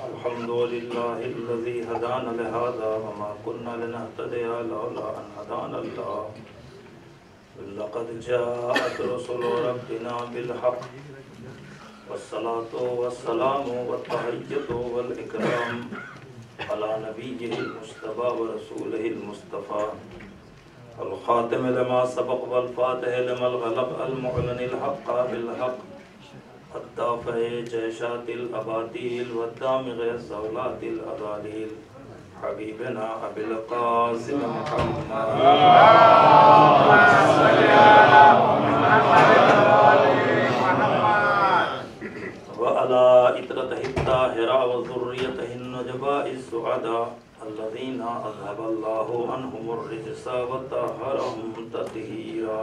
अल्हम्दुलिल्लाहिल्लज़ी हदाना लिहाज़ा वमा कुन्ना लिनहतदिया लौला अन हदाना अल्लाह लक़द जाअत रुसुलु रब्बिना बिल-हक़्क़ वस्सलातु वस्सलामु वत्तहिय्यतु वल इकराम अला नबिय्यिल मुस्तफ़ा व रसूलिहिल मुस्तफ़ा अल ख़ातिम लिमा सबक़ वल फ़ातिह लिमा ग़लक़ अल मुअलिनिल हक़्क़ बिल हक़्क़ अत्ताफ़े जैशातिल अबातिल वद्दामिग़े ज़ौलातिल अबालिल हबीबना अबिल क़ासिम मुहम्मद व अला इत्रतिहि ताहिरा व ज़ुर्रियतिहि नजबाइस सुअदा अल्लज़ीना अज़हबल्लाहु अन्हुमुर रिज्सा व तहहरहुम तत्हीरा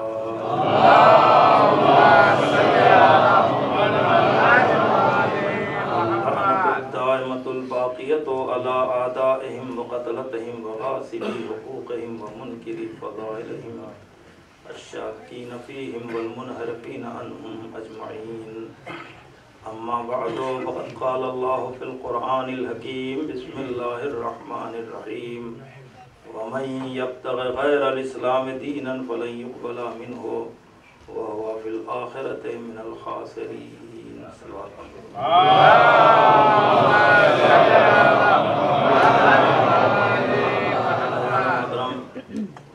बाक़ियतो अला आदाइहिम व क़तलतिहिम व ग़ासिबी हुक़ूक़िहिम व मुनकिरी फ़ज़ाइलिहिम अश्शाकीन फ़ीहिम वल मुनहरिफ़ीन अन्हुम अजमईन अम्मा बअदु फ़क़द क़ाल अल्लाहु फ़िल क़ुरआनिल हकीम बिस्मिल्लाहिर रहमानिर रहीम व मन यब्तग़ि ग़ैरल इस्लाम दीनन फ़लन युक़बला मिन्हु व हुवा फ़िल आख़िरति मिनल ख़ासिरीन।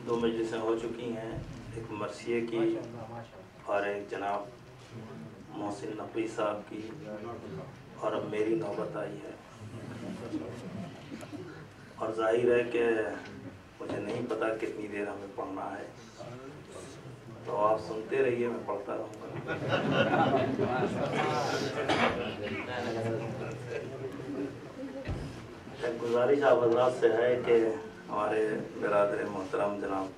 दो मजलिसें हो चुकी हैं, एक मरसिए की और एक जनाब मोहसिन नकवी साहब की, और अब मेरी नौबत आई है। और जाहिर है कि मुझे नहीं पता कितनी देर हमें पढ़ना है, तो आप सुनते रहिए, मैं पढ़ता रहूँगा। एक गुजारिश आप हज़रात से है कि हमारे बिरादर मोहतरम जनाब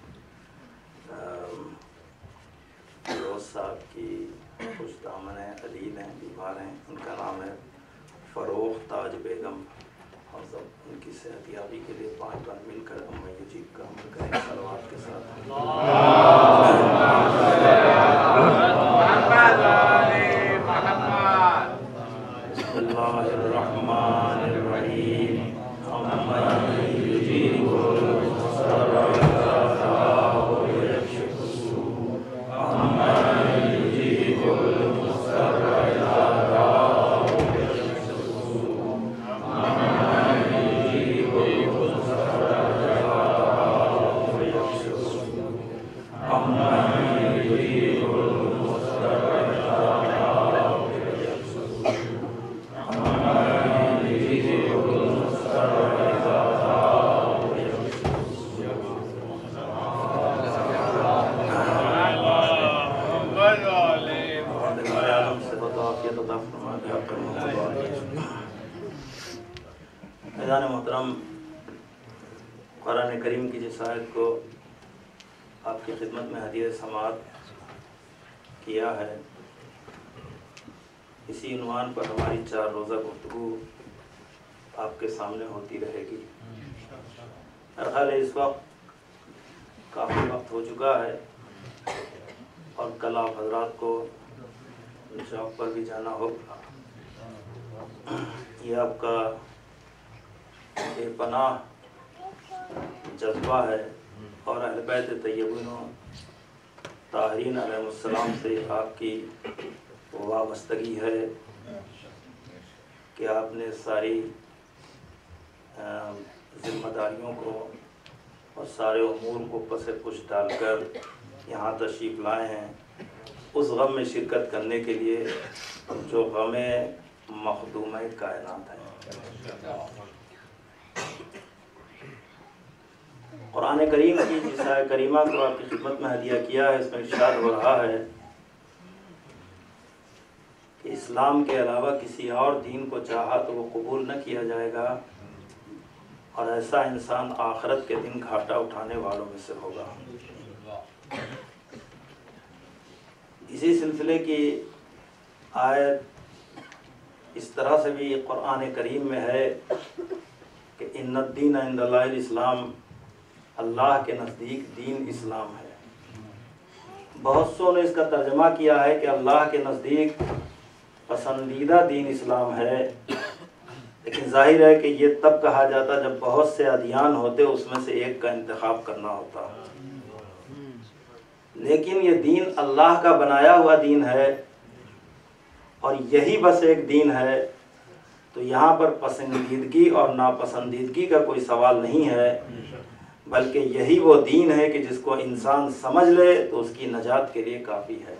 रोज़ साहब की खुश दामन अलील हैं, बीमार हैं, उनका नाम है फ़रोग़ ताज बेगम, और सब उनकी सेहतियाबी के लिए 5 बार मिलकर अम्मा युजीब का अमल करें सलवात के साथ। बिस्मिल्लाहिर्रहमानिर्रहीम। अम्मा युजीबुल मुज़्तरा मोहतरम, कुरान करीम की जिस आयत को आपकी खिदमत में हदीय समात किया है, इसी उन्वान पर हमारी 4 रोज़ा गुफ्तगू आपके सामने होती रहेगी। हर इस वक्त काफ़ी वक्त हो चुका है और कल आप हजरात को जॉब पर भी जाना होगा। ये आपका बेपनाह जज्बा है और अहले बैत तय्यबीन ताहीरीन अलैहिस्सलाम से आपकी वाबस्तगी है कि आपने सारी जिम्मेदारियों को और सारे उमूर को पसे पुश डालकर यहाँ तशरीफ़ लाए हैं उस गम में शिरकत करने के लिए जो गम मखदूम कायनात है। कुरान करीम की जिस आयत करीमा को आपकी खिदमत में हदिया किया है, इसमें इरशाद हो रहा है कि इस्लाम के अलावा किसी और दीन को चाहा तो वो कबूल न किया जाएगा और ऐसा इंसान आखिरत के दिन घाटा उठाने वालों में से होगा। इसी सिलसिले की आयत इस तरह से भी कुरान करीम में है कि इन्नद्दीन इंदल्लाहिल इस्लाम, अल्लाह के नज़दीक दीन इस्लाम है। बहुत सौ ने इसका तर्जमा किया है कि अल्लाह के नज़दीक पसंदीदा दीन इस्लाम है, लेकिन जाहिर है कि ये तब कहा जाता जब बहुत से अदियान होते उसमें से एक का इंतखाब करना होता। लेकिन ये दीन अल्लाह का बनाया हुआ दीन है और यही बस एक दीन है, तो यहाँ पर पसंदीदगी और नापसंदीदगी का कोई सवाल नहीं है, बल्कि यही वो दीन है कि जिसको इंसान समझ ले तो उसकी नजात के लिए काफ़ी है।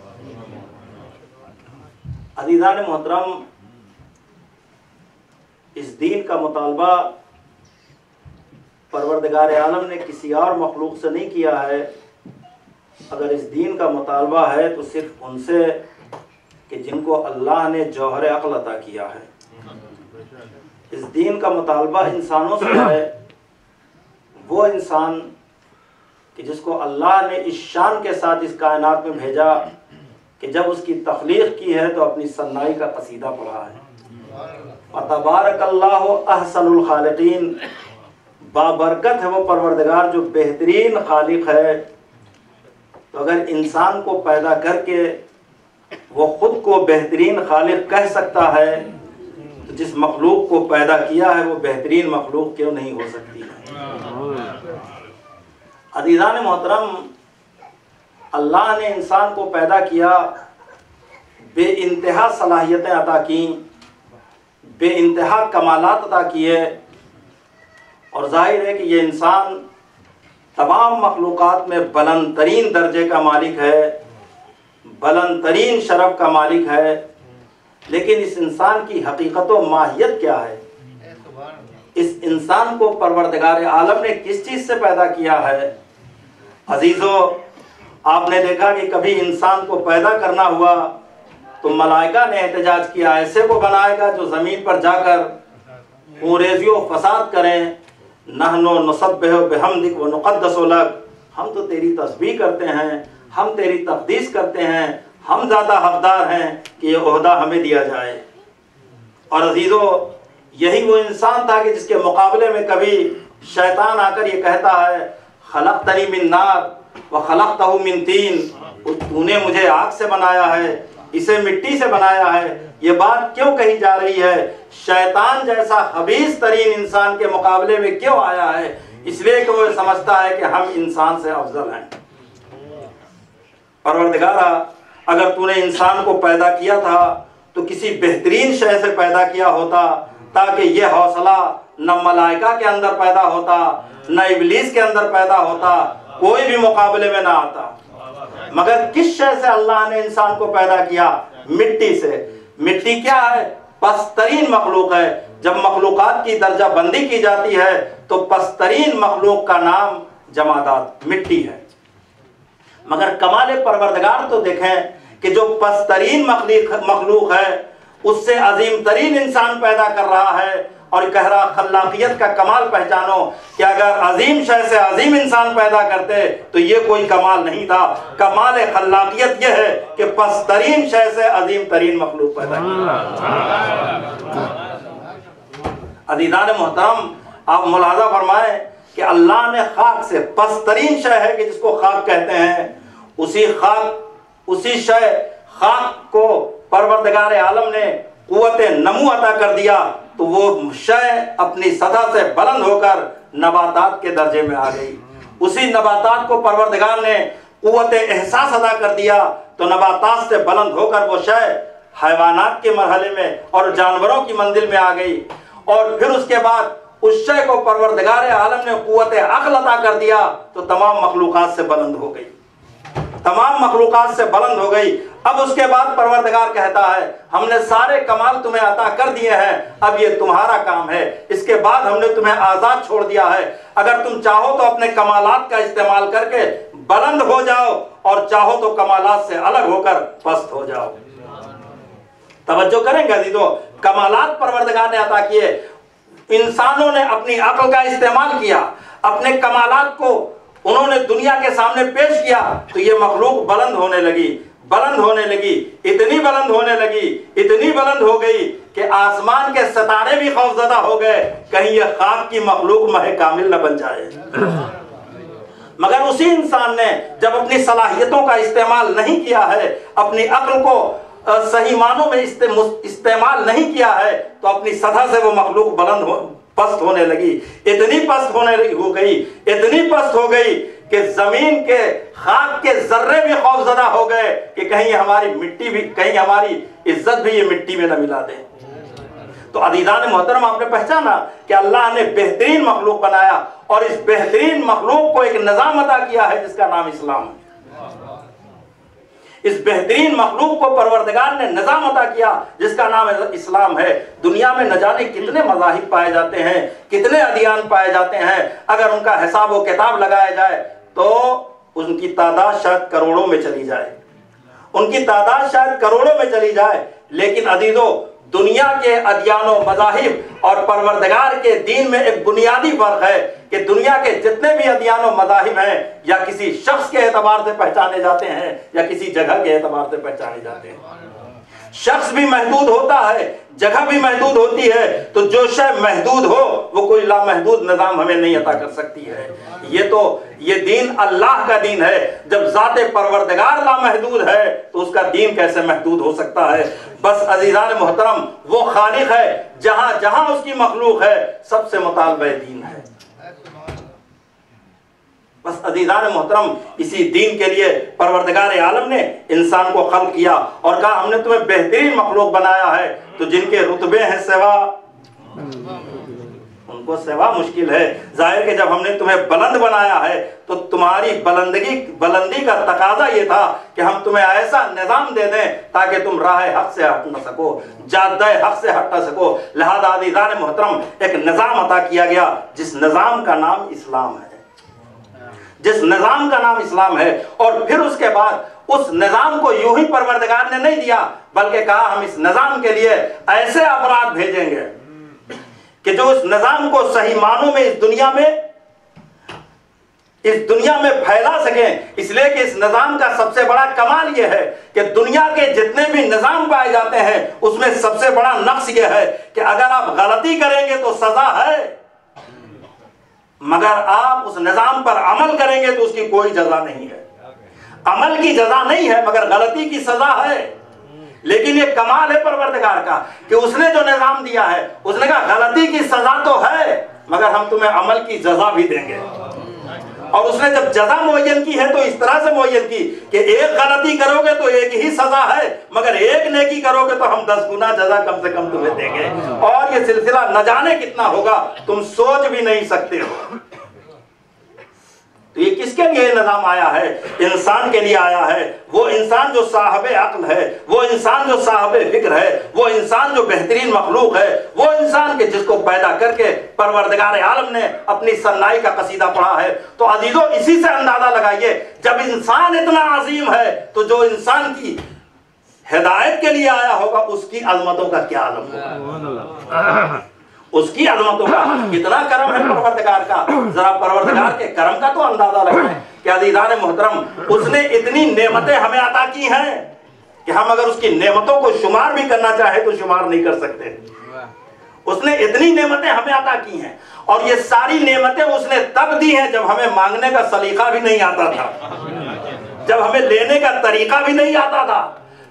अज़ीज़ान मोहतरम, इस दीन का मुतालबा परवरदिगार आलम ने किसी और मखलूक से नहीं किया है। अगर इस दीन का मुतालबा है तो सिर्फ उनसे कि जिनको अल्लाह ने जौहर अक्ल अता किया है। इस दीन का मुतालबा इंसानों से है, वो इंसान कि जिसको अल्लाह ने इस शान के साथ इस कायनात में भेजा कि जब उसकी तख्लीक की है तो अपनी सन्नाई का कसीदा पढ़ा है। तबारकल्लाहु अहसनुल खालिकीन, बाबरकत है वो परवरदिगार जो बेहतरीन खालिक है। तो अगर इंसान को पैदा करके वो खुद को बेहतरीन खालिक कह सकता है, तो जिस मखलूक को पैदा किया है वो बेहतरीन मखलूक क्यों नहीं हो सकती है। अज़ीज़ान मोहतरम, अल्लाह ने इंसान को पैदा किया, बेइंतहा सलाहियतें अता की, बेइंतहा कमालात अता किए, और जाहिर है कि ये इंसान तमाम मखलूक़ात में बुलंद तरीन दर्जे का मालिक है, बुलंद तरीन शरफ का मालिक है। लेकिन इस इंसान की हकीकत व माहियत क्या है? इस इंसान को परवरदिगार आलम ने किस चीज़ से पैदा किया है? अजीज़ों, आपने देखा कि कभी इंसान को पैदा करना हुआ तो मलाइका ने एहतजाज किया, ऐसे को बनाएगा जो ज़मीन पर जाकर खूरेज़ी व फसाद करें। नहनो नुसब्बिहु बिहम्दिक व नुक़द्दिसु लक, हम तो तेरी तस्बीह करते हैं, हम तेरी तक़दीस करते हैं, हम ज़्यादा हकदार हैं कि ये ओहदा हमें दिया जाए। और अजीज़ों, यही वो इंसान था कि जिसके मुकाबले में कभी शैतान आकर ये कहता है, खलक़तनी मिन नार व खलक़तहु मिन तीन, तूने मुझे आग से बनाया है, इसे मिट्टी से बनाया है। ये बात क्यों कही जा रही है? शैतान जैसा खबीस तरीन इंसान के मुकाबले में क्यों आया है? इसलिए कि वो समझता है कि हम इंसान से अफजल हैं। परवरदिगारा, अगर तूने इंसान को पैदा किया था तो किसी बेहतरीन शय से पैदा किया होता, ताकि ये हौसला न मलाइका के अंदर पैदा होता, न इब्लीस के अंदर पैदा होता, कोई भी मुकाबले में ना आता। मगर किस शय से अल्लाह ने इंसान को पैदा किया? मिट्टी से। मिट्टी क्या है? पस्तरीन मखलूक है। जब मखलूकात की दर्जा बंदी की जाती है तो पस्तरीन मखलूक का नाम जमादात मिट्टी है। मगर कमाल परवरदिगार तो देखें कि जो पस्तरीन मखलूक है उससे अजीम तरीन इंसान पैदा कर रहा है, और कह रहा खल्लाकियत का कमाल पहचानो कि अगर अजीम शय से अजीम इंसान पैदा करते तो ये कोई कमाल नहीं था। कमाल खल्लाकियत ये है कि पस्तरीन शय से अजीम तरीन मखलूक पैदा किया। अज़ीज़ान मोहतरम, आप मुलाज़ा फरमाएं कि अल्लाह ने खाक से, पस्तरीन शय है कि जिसको खाक कहते हैं, उसी शय खाक को परवरदिगार आलम ने कुव्वत नमू अता कर दिया, तो वो शय अपनी सतह से बुलंद होकर नबातात के दर्जे में आ गई। उसी नबातात को परवरदिगार ने कुव्वत एहसास अता कर दिया, तो नबातात से बुलंद होकर वो शय हैवानात के मरहले में और जानवरों की मंजिल में आ गई। और फिर उसके बाद उस शय को परवरदिगार आलम ने कुव्वत अक्ल अता कर दिया, तो तमाम मखलूकात से बुलंद हो गई। तमाम मखलूकात से बुलंद हो गई। अब उसके बाद परवरदिगार कहता है हमने सारे कमाल तुम्हें अता कर दिए हैं, अब ये तुम्हारा काम है। इसके बाद हमने तुम्हें आजाद छोड़ दिया है। अगर तुम चाहो तो अपने कमालात का इस्तेमाल करके बुलंद हो जाओ और चाहो तो कमालात से अलग होकर पस्त हो जाओ। तवज्जो करेंगे अजीजों, कमालात परवरदिगार ने अता किए। इंसानों ने अपनी अक्ल का इस्तेमाल किया, अपने कमालात को उन्होंने दुनिया के सामने पेश किया, तो ये मखलूक बुलंद होने लगी, बुलंद होने लगी, इतनी बुलंद होने लगी, इतनी बुलंद हो गई कि आसमान के सितारे भी खौफजदा हो गए, कहीं ये खाक की मखलूक महे कामिल न बन जाए। मगर उसी इंसान ने जब अपनी सलाहियतों का इस्तेमाल नहीं किया है, अपनी अक्ल को सही मानों में इस्तेमाल नहीं किया है, तो अपनी सतह से वो मखलूक पस्त होने लगी। इतनी पस्त हो गई, इतनी पस्त हो गई कि जमीन के खाक के जर्रे भी खौफजदा हो गए कि कहीं हमारी मिट्टी भी, कहीं हमारी इज्जत भी ये मिट्टी में न मिला दे। तो अज़ीज़ान मोहतरम, आपने पहचाना कि अल्लाह ने बेहतरीन मखलूक बनाया और इस बेहतरीन मखलूक को एक निज़ाम अता किया है जिसका नाम इस्लाम है। इस बेहतरीन मखलूक को परवरदिगार ने निज़ाम अता किया जिसका नाम इस्लाम है। दुनिया में न जाने कितने मज़ाहिब पाए जाते हैं, कितने अदियान पाए जाते हैं, अगर उनका हिसाब व किताब लगाया जाए तो उनकी तादाद शायद करोड़ों में चली जाए, उनकी तादाद शायद करोड़ों में चली जाए। लेकिन अजीजों, दुनिया के अदियानों मज़ाहिब और परवरदिगार के दीन में एक बुनियादी फर्क है कि दुनिया के जितने भी अदियानों मज़ाहिब हैं या किसी शख्स के एतबार से पहचाने जाते हैं या किसी जगह के एतबार से पहचाने जाते हैं। शख्स भी महदूद होता है, जगह भी महदूद होती है, तो जो शय महदूद हो वो कोई लामहदूद निज़ाम हमें नहीं अता कर सकती है। ये दीन अल्लाह का दीन है। जब ज़ाते परवरदिगार लामहदूद है तो उसका दीन कैसे महदूद हो सकता है। बस अज़ीज़ान मोहतरम, वो खालिक है जहां जहां उसकी मखलूक है सबसे मुतालबे दीन है। बस अज़ीज़ान मोहतरम, इसी दीन के लिए परवरदिगार आलम ने इंसान को खल्क़ किया और कहा हमने तुम्हें बेहतरीन मखलूक बनाया है, तो जिनके रुतबे हैं सेवा, उनको सेवा मुश्किल है। जाहिर कि जब हमने तुम्हें बुलंद बनाया है तो तुम्हारी बुलंदी का तकाजा ये था कि हम तुम्हें ऐसा निज़ाम दे दें ताकि तुम राह हक से हट न सको, जाद्दा हक से हट न सको। लिहाजा अज़ीज़ान मोहतरम, एक निज़ाम अता किया गया जिस निज़ाम का नाम इस्लाम है, जिस निज़ाम का नाम इस्लाम है। और फिर उसके बाद उस निज़ाम को यूं ही परवरदिगार ने नहीं दिया, बल्कि कहा हम इस निज़ाम के लिए ऐसे अफराद भेजेंगे कि जो इस निज़ाम को सही मानों में इस दुनिया में फैला सकें। इसलिए कि इस निज़ाम का सबसे बड़ा कमाल यह है कि दुनिया के जितने भी निज़ाम पाए जाते हैं उसमें सबसे बड़ा नक्श यह है कि अगर आप गलती करेंगे तो सजा है, मगर आप उस निज़ाम पर अमल करेंगे तो उसकी कोई जजा नहीं है। अमल की जजा नहीं है मगर गलती की सजा है। लेकिन ये कमाल है परवरदिगार का कि उसने जो निज़ाम दिया है, उसने कहा गलती की सजा तो है मगर हम तुम्हें अमल की जजा भी देंगे। और उसने जब जजा मुअय्यन की है तो इस तरह से मुअय्यन की कि एक गलती करोगे तो एक ही सजा है, मगर एक नेकी करोगे तो हम 10 गुना जजा कम से कम तुम्हें देंगे। और ये सिलसिला न जाने कितना होगा, तुम सोच भी नहीं सकते हो। तो ये किसके लिए निज़ाम आया है? इंसान के लिए आया है। वो इंसान जो साहबे अक्ल है, वो इंसान जो साहबे फिक्र है, वो इंसान जो बेहतरीन मखलूक है, वो इंसान के जिसको पैदा करके परवरदिगार आलम ने अपनी सन्नाई का कसीदा पढ़ा है। तो अजीजों, इसी से अंदाजा लगाइए, जब इंसान इतना अजीम है तो जो इंसान की हिदायत के लिए आया होगा उसकी अजमतों का क्या आलम होगा, उसकी अजमतों का कितना करम है परवरदिगार का। जरा परवरदिगार के करम का तो अंदाजा लगाएं कि अज़ीज़ान मोहतरम, उसने इतनी नेमतें हमें अता की हैं कि हम अगर उसकी नेमतों को शुमार भी करना चाहे तो शुमार नहीं कर सकते। उसने इतनी नेमतें हमें अता की हैं और ये सारी नेमतें उसने तब दी हैं जब हमें मांगने का सलीका भी नहीं आता था, जब हमें लेने का तरीका भी नहीं आता था,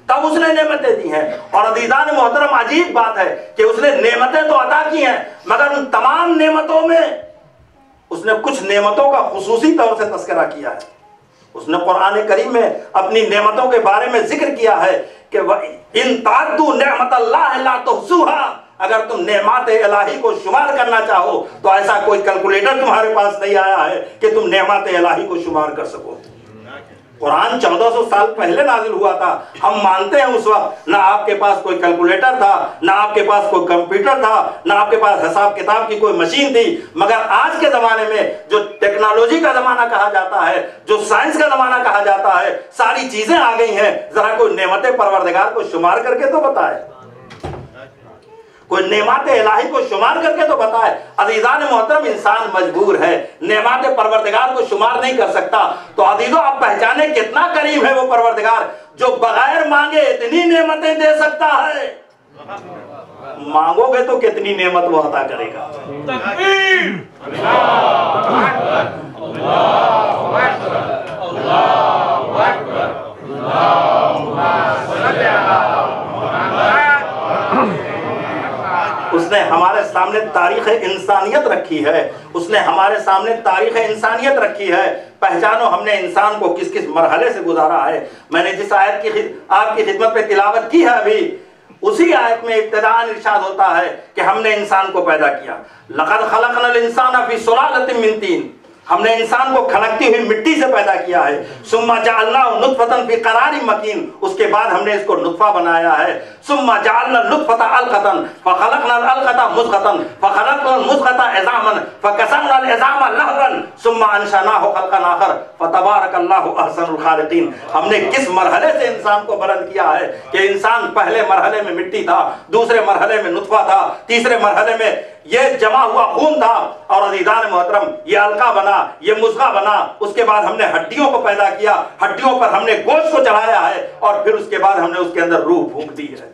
तब उसने नेमतें दी हैं। और अज़ीज़ान मोहतरम, अजीब बात है कि उसने नेमतें तो अता की हैं मगर उन तमाम नेमतों में उसने कुछ नेमतों का खुसूसी तौर से तस्करा किया है। उसने कुरान करीम में अपनी नेमतों के बारे में जिक्र किया है कि इन तादू नेमतल्लाह ला तुहसूहा, अगर तुम नेमत इलाही को शुमार करना चाहो तो ऐसा कोई कैलकुलेटर तुम्हारे पास नहीं आया है कि तुम नेमत इलाही को शुमार कर सको। कुरान 1400 साल पहले नाजिल हुआ था। हम मानते हैं उस वक्त ना आपके पास कोई कैलकुलेटर था, ना आपके पास कोई कंप्यूटर था, ना आपके पास हिसाब किताब की कोई मशीन थी। मगर आज के जमाने में जो टेक्नोलॉजी का जमाना कहा जाता है, जो साइंस का जमाना कहा जाता है, सारी चीजें आ गई हैं। जरा कोई नेमते परवरदिगार को शुमार करके तो बताए, कोई नेमाते इलाही को शुमार करके तो बताए। अजीजान मोहतरम, इंसान मजबूर है, नेमाते परवरदिगार को शुमार नहीं कर सकता। तो अजीजों, आप पहचाने कितना करीब है वो परवरदिगार जो बगैर मांगे इतनी नेमतें दे सकता है। मांगोगे तो कितनी नेमत वो अता करेगा। उसने हमारे सामने तारीख इंसानियत रखी है, उसने हमारे सामने तारीख इंसानियत रखी है। पहचानो हमने इंसान को किस किस मरहले से गुजारा है। मैंने जिस आयत की आपकी खिदमत पे तिलावत की है अभी, उसी आयत में इब्तिदाअन इरशाद होता है कि हमने इंसान को पैदा किया। लक़द खलक़नल इंसान फ़ी सुलालतिन मिन तीन, हमने इंसान को खनकती हुई मिट्टी से पैदा किया है। सुम्मा जअलनाहु नुत्फ़तन फ़ी क़रारिन मकीन, उसके बाद हमने इसको नुत्फ़ा बनाया है। सुम्मा जअलना नुत्फ़ता अलक़तन फ़ख़लक़नल अलक़ता मुज़ग़तन फ़ख़लक़नल मुज़ग़ता इज़ामन फ़कसवनल इज़ामा लहवन सुम्मा अंशअनाहु ख़ल्क़न आख़र फ़तबारकल्लाहु अहसनुल ख़ालिक़ीन। हमने किस मरहले से इंसान को बुलंद किया है कि इंसान पहले मरहले में मिट्टी था, दूसरे मरहले में नुत्फ़ा था, तीसरे मरहले में ये जमा हुआ खून था, और अज़ीज़ान मोहतरम ये अलका बना, ये मुज़ग़ा बना। उसके बाद हमने हड्डियों को पैदा किया, हड्डियों पर हमने गोश्त को चढ़ाया है, और फिर उसके बाद हमने उसके अंदर रूह फूंक दी है।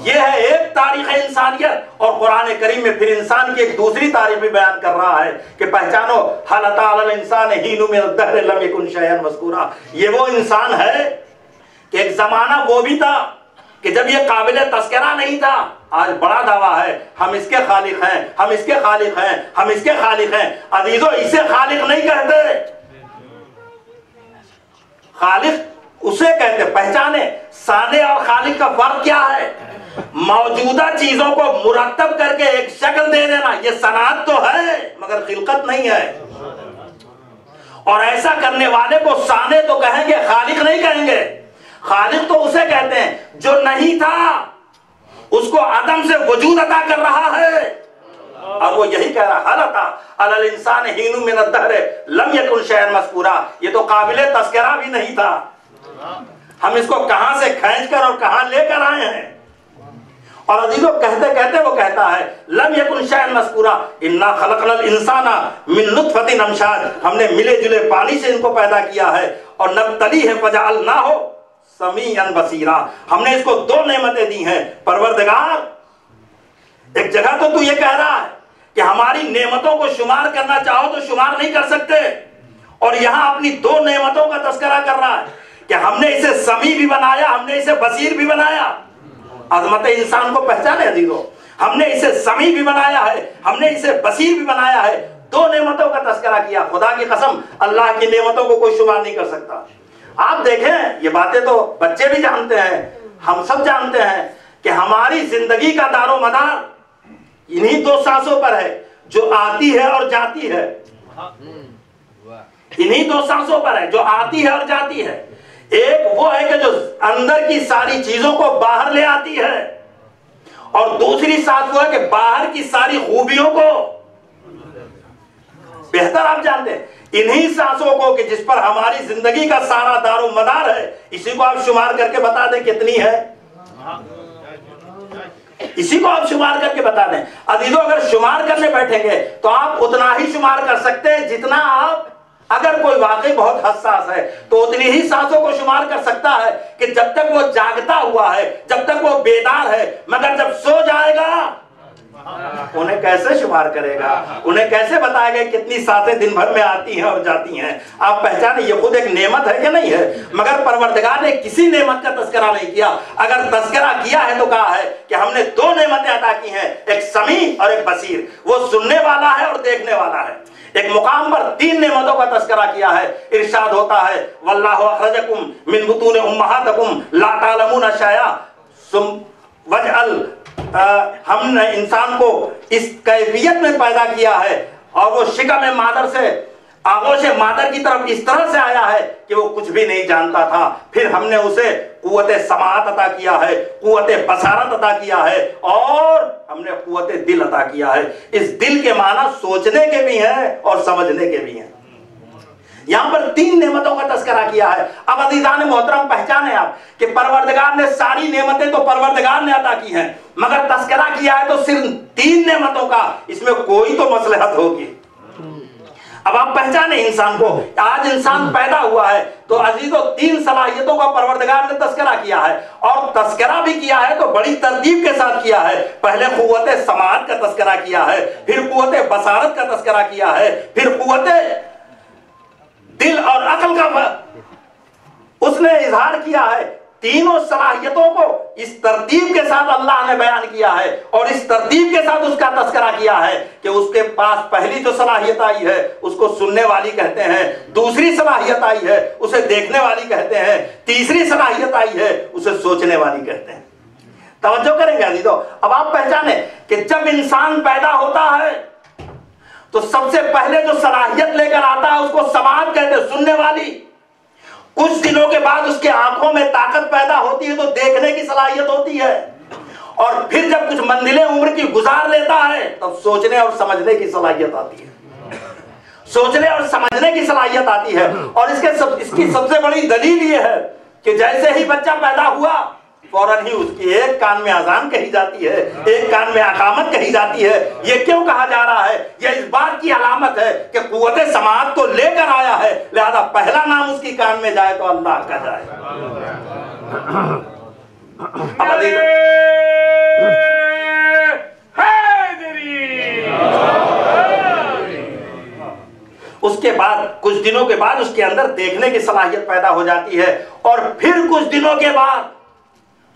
ये है एक तारीख़ इंसानियत। और कुरान करीम में फिर इंसान की एक दूसरी तारीख भी बयान कर रहा है कि पहचानो हल अता अलल इंसान हीन मिन अद-दहर लम यकुन शैअन मज़कूरा। ये वो इंसान है कि एक जमाना वो भी था कि जब ये काबिल तस्करा नहीं था। आज बड़ा दावा है हम इसके खालिक हैं, हम इसके खालिक हैं, हम इसके खालिक हैं। अजीजों, इसे खालिक नहीं कहते, खालिक उसे कहते। पहचाने साने और खालिक का फर्क क्या है। मौजूदा चीजों को मुरतब करके एक शक्ल दे देना, ये सनात तो है मगर खिलकत नहीं है। और ऐसा करने वाले को साने तो कहेंगे, खालिक नहीं कहेंगे। खालिक तो उसे कहते हैं जो नहीं था, उसको आदम से वजूद अता कर रहा है। और वो यही कह रहा हल अता अलल इंसान हीन मिन अद-दहर लम यकुन शैअन मज़कूरा। ये तो काबिल तस्करा भी नहीं था, हम इसको कहां से खींचकर और कहां लेकर आए हैं। और अजीजों, कहते कहते वो कहता है लम यकुन शैअन मज़कूरा इन्ना खलक़नल इंसाना मिन नुत्फ़तिन अमशाज, हमने मिले जुले पानी से इनको पैदा किया है। और नब्तलीहि फ़जअलनाहु समीअन बसीरा, हमने इसको दो नेमतें दी हैं। परवरदिगार, एक जगह तो तू ये कह रहा है कि हमारी नेमतों को शुमार करना चाहो तो शुमार नहीं कर सकते, और यहां अपनी दो नेमतों का तस्करा कर रहा है कि हमने इसे समी भी बनाया, हमने इसे बसीर भी बनाया। अज़मत इंसान को पहचाने अजीजों, हमने इसे समी भी बनाया है, हमने इसे बसीर भी बनाया है। दो नेमतों का तस्करा किया। खुदा की कसम, अल्लाह की नेमतों को कोई शुमार नहीं कर सकता। आप देखें, ये बातें तो बच्चे भी जानते हैं, हम सब जानते हैं कि हमारी जिंदगी का दारो मदार इन्हीं दो सांसों पर है जो आती है और जाती है। इन्हीं दो सांसों पर है जो आती है और जाती है। एक वो है कि जो अंदर की सारी चीजों को बाहर ले आती है, और दूसरी सांस वो है कि बाहर की सारी खूबियों को, बेहतर आप जानते हैं, इन्हीं सांसों को कि जिस पर हमारी जिंदगी का सारा दारो मदार है, इसी को आप शुमार करके बता दें कितनी है। इसी को आप शुमार करके बता दें। अजीजों, अगर शुमार करने बैठेंगे तो आप उतना ही शुमार कर सकते हैं जितना आप, अगर कोई वाकई बहुत हसास है तो उतनी ही सांसों को शुमार कर सकता है कि जब तक वो जागता हुआ है, जब तक वो बेदार है। मगर जब सो जाएगा उन्हें कैसे शुमार करेगा, उन्हें कैसे बताएगा कितनी सांसें दिन भर में आती हैं और जाती हैं। आप पहचाने, ये खुद एक नेमत है कि नहीं है। मगर परवरदिगार ने किसी नेमत का तस्करा नहीं किया। अगर तस्करा किया है तो कहा है कि हमने दो नेमतें अता की हैं, एक समी और एक बसीर। वो सुनने वाला है और देखने वाला है। एक मुकाम पर तीन नेमतों का तस्करा किया है। इरशाद होता है वल्लाहु अखरजकुम मिन बुतून उम्महातिकुम ला तालमून शैआ वजअल, हमने इंसान को इस कैफियत में पैदा किया है, और वो शिकम मादर से आगोश मादर की तरफ इस तरह से आया है कि वो कुछ भी नहीं जानता था। फिर हमने उसे कुव्वत समाअत अता किया है, कुव्वत बसारत अता किया है और हमने कुव्वत दिल अता किया है। इस दिल के माना सोचने के भी हैं और समझने के भी हैं। यहां पर 3 नेमतों का तस्करा किया है। अब अज़ीज़ान मोहतरम पहचाने आप कि परवरदिगार ने सारी नेमतें तो परवरदिगार ने अता की हैं, मगर तस्करा किया है तो सिर्फ 3 नेमतों का। इसमें कोई तो मसलहत होगी। अब आप पहचाने इंसान को। आज इंसान पैदा हुआ है तो अजीजों 3 सलाहियतों का परवरदिगार ने तस्करा किया है, और तस्करा भी किया है तो बड़ी तरतीब के साथ किया है। पहले कुव्वत समाअत का तस्करा किया है, फिर कुव्वत बसारत का तस्करा किया है, फिर कुव्वत दिल और अकल का उसने इजहार किया है। तीनों सलाहियतों को इस तरतीब के साथ अल्लाह ने बयान किया है और इस तरतीब के साथ उसका तस्करा किया है कि उसके पास पहली जो सलाहियत आई है उसको सुनने वाली कहते हैं, दूसरी सलाहियत आई है उसे देखने वाली कहते हैं, तीसरी सलाहियत आई है उसे सोचने वाली कहते हैं। तवज्जो करेंगे अजीजों। अब आप पहचाने कि जब इंसान पैदा होता है तो सबसे पहले जो सलाहियत लेकर आता है उसको समाअत कहते हैं, सुनने वाली। कुछ दिनों के बाद उसके आंखों में ताकत पैदा होती है तो देखने की सलाहियत होती है, और फिर जब कुछ मंजिलें उम्र की गुजार लेता है तब सोचने और समझने की सलाहियत आती है। सोचने और समझने की सलाहियत आती है। और इसकी सबसे बड़ी दलील ये है कि जैसे ही बच्चा पैदा हुआ फौरन ही उसकी एक कान में अजान कही जाती है, एक कान में अकामत कही जाती है। ये क्यों कहा जा रहा है? यह इस बात की अलामत है कि कुव्वत समाअत तो लेकर आया है, लिहाजा पहला नाम उसकी कान में जाए तो अल्लाह का जाए। उसके बाद कुछ दिनों के बाद उसके अंदर देखने की सलाहियत पैदा हो जाती है, और फिर कुछ दिनों के बाद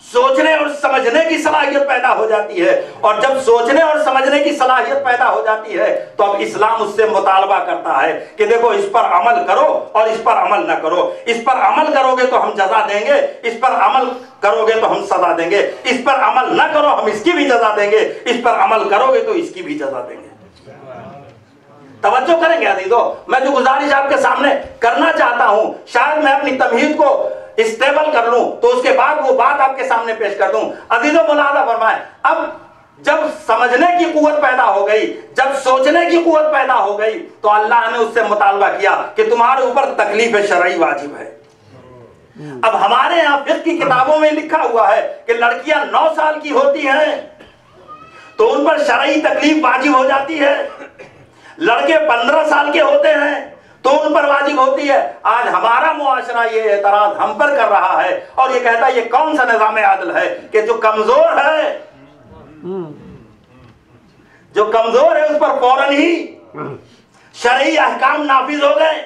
सोचने और समझने की सलाहियत पैदा हो जाती है। और जब सोचने और समझने की सलाहियत पैदा हो जाती है तो अब इस्लाम उससे मुतालबा करता है कि देखो इस पर अमल करो और इस पर अमल न करो। इस पर अमल करोगे तो हम जज़ा देंगे, इस पर अमल करोगे तो हम सजा देंगे, इस पर अमल न करो हम इसकी भी जज़ा देंगे, इस पर अमल करोगे तो इसकी भी जज़ा देंगे। तवज्जो करेंगे अजीजों। मैं जो गुजारिश आपके सामने करना चाहता हूं, शायद मैं अपनी तमहीद को स्टेबल कर लूं तो उसके बाद वो बात आपके सामने पेश कर दूं। अजीजों मुलाहाजा फरमाएं, अब जब समझने की कुव्वत पैदा हो गई, जब सोचने की कुव्वत पैदा हो गई तो अल्लाह ने उससे मुतालबा किया कि तुम्हारे ऊपर तकलीफ शरई वाजिब है। अब हमारे यहाँ फिक़्ह की किताबों में लिखा हुआ है कि लड़कियां 9 साल की होती हैं तो उन पर शरई तकलीफ वाजिब हो जाती है, लड़के 15 साल के होते हैं तो उन पर वाजिब होती है। आज हमारा मुआशरा ये एतराज हम पर कर रहा है और ये कहता है ये कौन सा निज़ाम आदल है कि जो कमजोर है, जो कमजोर है उस पर फौरन ही शरई अहकाम नाफिज हो गए,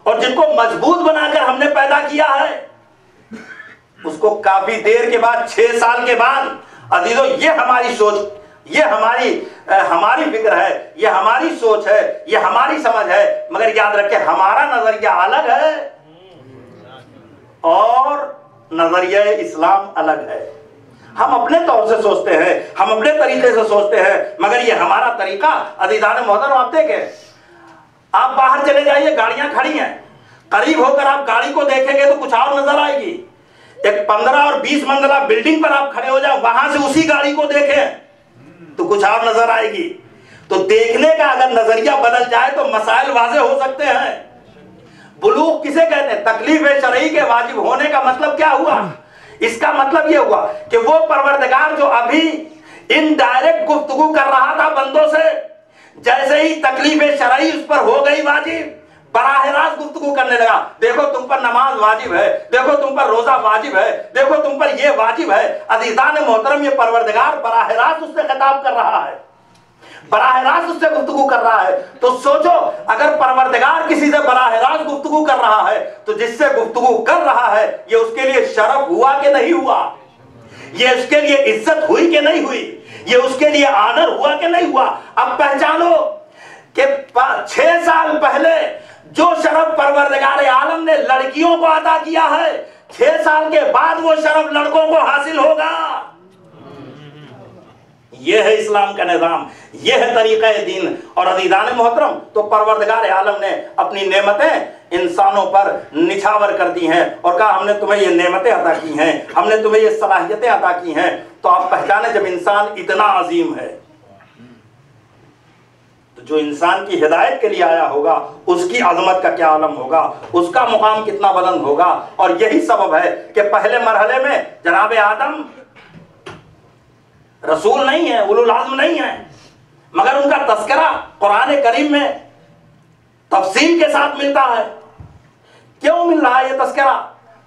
और जिनको मजबूत बनाकर हमने पैदा किया है उसको काफी देर के बाद 6 साल के बाद अजीजों ये हमारी सोच, ये हमारी फिक्र है, ये हमारी सोच है, ये हमारी समझ है, मगर याद रखें हमारा नजरिया अलग है और नजरिया इस्लाम अलग है। हम अपने तौर से सोचते हैं, हम अपने तरीके से सोचते हैं, मगर ये हमारा तरीका अज़ीज़ान मोहतरम आप देखें, आप बाहर चले जाइए गाड़ियां खड़ी हैं, करीब होकर आप गाड़ी को देखेंगे तो कुछ और नजर आएगी। एक 15 और 20 मंजिला बिल्डिंग पर आप खड़े हो जाओ, वहां से उसी गाड़ी को देखें तो कुछ और नजर आएगी। तो देखने का अगर नजरिया बदल जाए तो मसाइल वाज़े हो सकते हैं। बुलूग किसे कहते हैं? तकलीफ शरई के वाजिब होने का मतलब क्या हुआ? इसका मतलब यह हुआ कि वो परवरदिगार जो अभी इनडायरेक्ट गुफ्तगू कर रहा था बंदों से, जैसे ही तकलीफ शरई उस पर हो गई वाजिब, बराह रास्त गुफ्तगू करने लगा, देखो तुम पर नमाज वाजिब है, देखो तुम पर रोजा वाजिब है, देखो तुम पर ये वाजिब है। अज़ीज़ान मोहतरम ये परवरदिगार बराह रास्त उससे खिताब कर रहा है, बराह रास्त उससे गुफ्तगू कर रहा है। तो सोचो अगर परवरदिगार किसी से बराह रास्त गुफ्तगू कर रहा है तो जिससे गुफ्तगू कर रहा है ये उसके लिए शरफ हुआ कि नहीं हुआ, ये उसके लिए इज्जत हुई कि नहीं हुई, ये उसके लिए आनर हुआ कि नहीं हुआ। अब पहचानो कि 6 साल पहले जो शरफ परवरदिगार आलम ने लड़कियों को अता किया है, 6 साल के बाद वो शरफ लड़कों को हासिल होगा। ये है इस्लाम का निज़ाम, ये है तरीक़े दीन। और अज़ीज़ान मोहतरम, तो परवरदिगार आलम ने अपनी नेमतें इंसानों पर निछावर कर दी हैं और कहा हमने तुम्हें ये नेमतें अता की हैं, हमने तुम्हें ये सलाहियतें अता की हैं। तो आप पहचाने जब इंसान इतना अजीम है तो जो इंसान की हिदायत के लिए आया होगा उसकी अजमत का क्या आलम होगा, उसका मुकाम कितना बुलंद होगा। और यही सबब है कि पहले मरहले में जनाब आदम रसूल नहीं है, उलुल आज़्म नहीं है, मगर उनका तस्करा कुरान करीम में तफसील के साथ मिलता है। क्यों मिल रहा है ये तस्करा?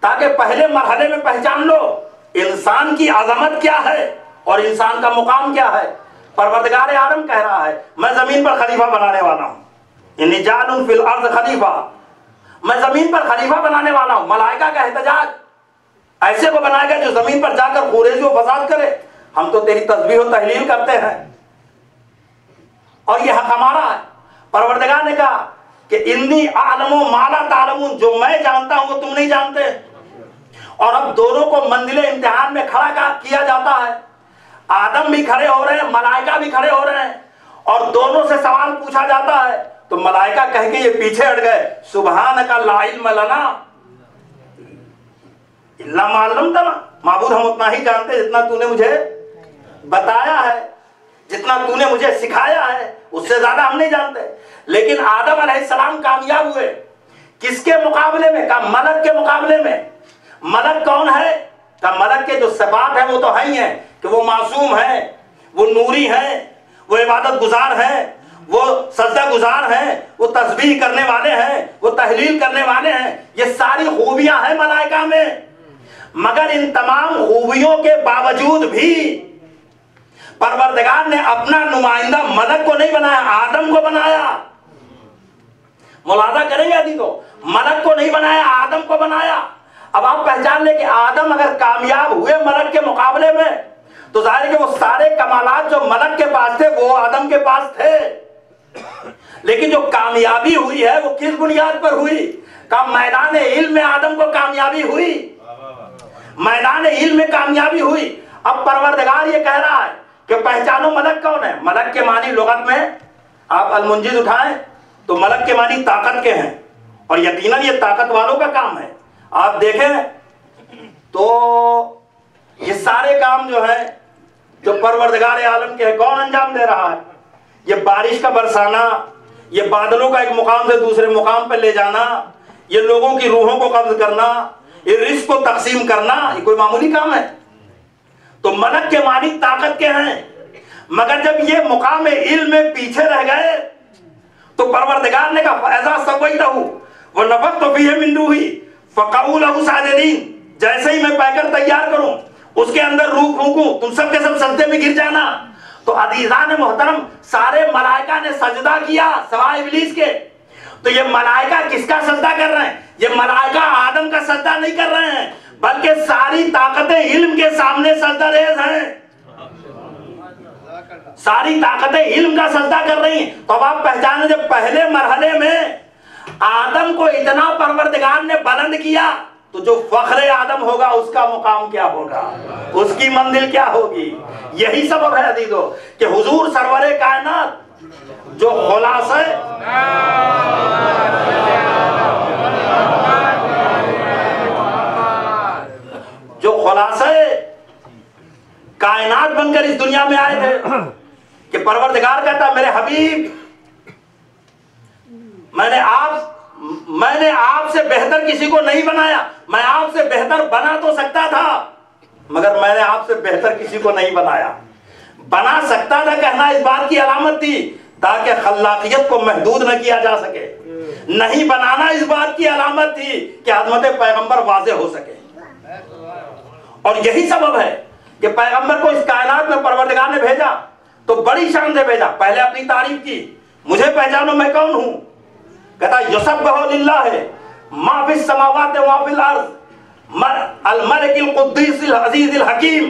ताकि पहले मरहले में पहचान लो इंसान की अजमत क्या है और इंसान का मुकाम क्या है। परवरदिगार आलम कह रहा है मैं जमीन पर खलीफा बनाने वाला हूं, इन्नी जालुन फिल अर्ज़ खलीफा, मैं जमीन पर खलीफा बनाने वाला हूं। मलाइका का एहतजाज, ऐसे को बनाएगा जो जमीन पर जाकर खुरेजी व फसाद करे। हम तो तेरी तस्बीह व तहलील करते हैं और ये हक हमारा है। परवरदिगार ने कहा कि इन्नी आलमो माला तालमून, जो मैं जानता हूं वो तुम नहीं जानते। और अब दोनों को मंजिले इम्तिहान में खड़ा किया जाता है। आदम भी खड़े हो रहे हैं, मलाइका भी खड़े हो रहे हैं और दोनों से सवाल पूछा जाता है। तो मलाइका कह के ये पीछे हट गए, सुबहानका ला इल्म लना इल्ला मा अल्लमतना, माबूद हम उतना ही जानते जितना तूने मुझे बताया है, जितना तूने मुझे सिखाया है, उससे ज्यादा हम नहीं जानते। लेकिन आदम अलैहिस्सलाम कामयाब हुए किसके मुकाबले में? का मलक के मुकाबले में। मलक कौन है? का मलक के जो सिफात है वो तो है ही है कि वो मासूम है, वो नूरी है, वो इबादत गुजार है, वो सजदा गुजार हैं, वो तस्बीह करने वाले हैं, वो तहलील करने वाले हैं। ये सारी खूबियां हैं मलाइका में। मगर इन तमाम खूबियों के बावजूद भी परवरदिगार ने अपना नुमाइंदा मलक को नहीं बनाया, आदम को बनाया। मुलाजा करेंगे यदि तो मलक को नहीं बनाया, आदम को बनाया। अब आप पहचान ले कि आदम अगर कामयाब हुए मलक के मुकाबले में तो जाहिर है कि वो सारे कमालात जो मलक के पास थे वो आदम के पास थे। लेकिन जो कामयाबी हुई है वो किस बुनियाद पर हुई? का मैदान इल्म में आदम को कामयाबी हुई, मैदान इल्म में कामयाबी हुई। अब परवरदिगार ये कह रहा है कि पहचानो मलक कौन है। मलक के मानी लुगत में आप अलमुंजिद उठाएं तो मलक के मानी ताकत के हैं और यकीनन ये ताकत वालों का काम है। आप देखें तो ये सारे काम जो है जो परवरदिगार आलम के है, कौन अंजाम दे रहा है? ये बारिश का बरसाना, ये बादलों का एक मुकाम से दूसरे मुकाम पर ले जाना, ये लोगों की रूहों को कब्ज करना, ये रिस्क को तकसीम करना, ये कोई मामूली काम है? तो मलक के मानी ताकत के हैं। मगर जब ये मुकाम इल्म में पीछे रह गए तो परवरदिगार ने कहा फैज़ा सवैतहू व नफ़ख़्तु फ़ीही मिन रूही फ़क़ऊ लहू साजिदीन, जैसे ही मैं पैकर तैयार करूं उसके अंदर रूह फूंकूं तुम सब के सब सजदे में गिर जाना। तो अज़ीज़ान मोहतरम सारे मलाइका ने सजदा किया सवाए इब्लीस के। तो ये मलाइका किसका सजदा कर रहे हैं? ये मलाइका आदम का सजदा नहीं कर रहे हैं बल्कि सारी ताकतें इल्म के सामने सजदा रेज़ हैं, सारी ताकतें इल्म का सजदा कर रही हैं। तो अब आप पहचाने जब पहले मरहले में आदम को इतना परवरदिगार ने बुलंद किया तो जो फख्रे आदम होगा उसका मुकाम क्या होगा, उसकी मंजिल क्या होगी। यही सबब है अजीजों कि हुजूर सरवरे कायनात जो खुलासे कायनात बनकर इस दुनिया में आए थे कि परवरदिगार कहता मेरे हबीब मैंने आपसे बेहतर किसी को नहीं बनाया। मैं आपसे बेहतर बना तो सकता था मगर मैंने आपसे बेहतर किसी को नहीं बनाया। बना सकता था कहना इस बात की अलामत थी ताकि खल्लाकियत को महदूद न किया जा सके। नहीं बनाना इस बात की अलामत थी कि अज़मत पैगंबर वाज़े हो सके। और यही सबब है कि पैगंबर को इस कायनात में परवरदिगार ने भेजा तो बड़ी शान से भेजा। पहले अपनी तारीफ की, मुझे पहचानो मैं कौन हूं। कहता युसब्बिहु लिल्लाहि मा फिस समावाति व मा फिल अर्ज़ अल मलिकिल कुद्दूसिल अज़ीज़िल हकीम,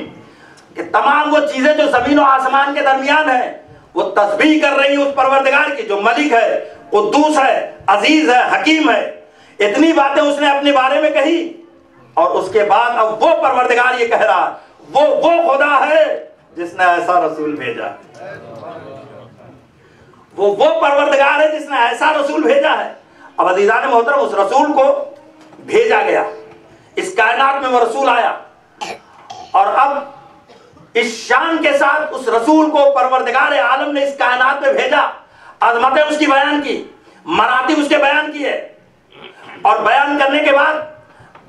कि तमाम वो चीजें जो जमीन और आसमान के दरमियान है वो तस्बीह कर रही है उस परवरदिगार की जो मलिक है, कुद्दूस है, अजीज है, हकीम है। इतनी बातें उसने अपने बारे में कही और उसके बाद अब वो परवरदिगार ये कह रहा वो खुदा है जिसने ऐसा रसूल भेजा। वो परवरदिगार है जिसने ऐसा रसूल भेजा है। अब अज़ीज़ान मोहतरम, उस रसूल को भेजा गया, इस कायनात में वो रसूल आया, और अब इस शान के साथ उस रसूल को परवरदिगार आलम ने इस कायनात में भेजा, अज़मतें उसकी बयान की, मरातिब उसके बयान किए, और बयान करने के बाद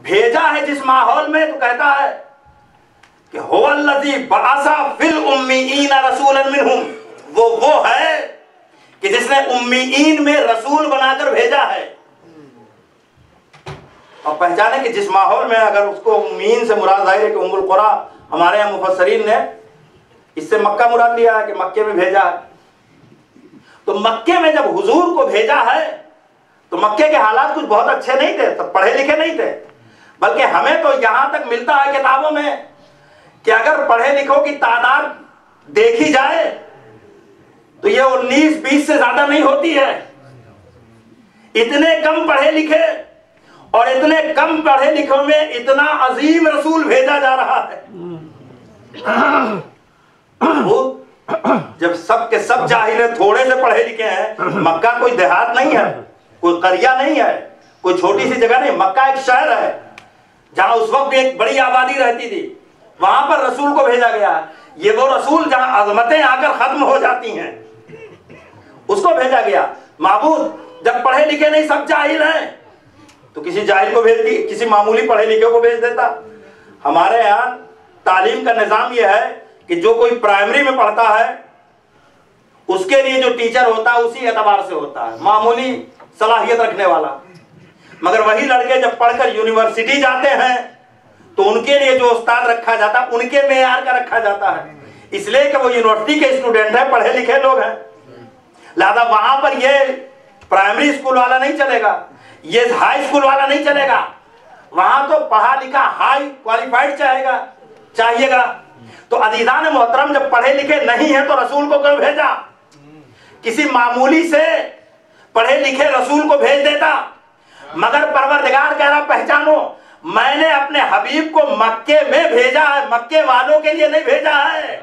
भेजा है जिस माहौल में, तो कहता है कि हुवल्लज़ी बअसा फिल उम्मीईन रसूलन मिनहुम, वो है कि जिसने उम्मीईन में रसूल बनाकर भेजा है। और पहचाने कि जिस माहौल में, अगर उसको उम्मीन से मुराद जाहिर है कि उम्मुल कुरा, हमारे यहाँ मुफस्सरीन ने इससे मक्का मुराद लिया है कि मक्के में भेजा है। तो मक्के में जब हुजूर को भेजा है तो मक्के के हालात कुछ बहुत अच्छे नहीं थे, तब पढ़े लिखे नहीं थे, बल्कि हमें तो यहां तक मिलता है किताबों में कि अगर पढ़े लिखों की तादाद देखी जाए तो ये 19-20 से ज्यादा नहीं होती है। इतने कम पढ़े लिखे और इतने कम पढ़े लिखों में इतना अजीम रसूल भेजा जा रहा है। वो जब सब के सब जाहिल थोड़े से पढ़े लिखे हैं, मक्का कोई देहात नहीं है, कोई करिया नहीं है, कोई छोटी सी जगह नहीं, मक्का एक शहर है जहां उस वक्त भी एक बड़ी आबादी रहती थी, वहां पर रसूल को भेजा गया। ये वो रसूल जहां अजमतें आकर खत्म हो जाती हैं, उसको भेजा गया। माबूद जब पढ़े लिखे नहीं, सब जाहिल हैं, तो किसी जाहिल को भेज दी, किसी मामूली पढ़े लिखे को भेज देता। हमारे यहाँ तालीम का निज़ाम यह है कि जो कोई प्राइमरी में पढ़ता है उसके लिए जो टीचर होता है उसी एतबार से होता है, मामूली सलाहियत रखने वाला। मगर वही लड़के जब पढ़कर यूनिवर्सिटी जाते हैं तो उनके लिए जो उस्ताद रखा जाता है उनके मेयार का रखा जाता है, इसलिए कि वो यूनिवर्सिटी के स्टूडेंट हैं, पढ़े लिखे लोग हैं। लिहाजा वहां पर ये प्राइमरी स्कूल वाला नहीं चलेगा, ये हाई स्कूल वाला नहीं चलेगा, वहां तो पढ़ा लिखा हाई क्वालिफाइड चाहिएगा। तो अज़ीज़ान मोहतरम, जब पढ़े लिखे नहीं है तो रसूल को क्यों भेजा? किसी मामूली से पढ़े लिखे रसूल को भेज देता। मगर परवरदिगार कह रहा, पहचानो, मैंने अपने हबीब को मक्के में भेजा है, मक्के वालों के लिए नहीं भेजा है।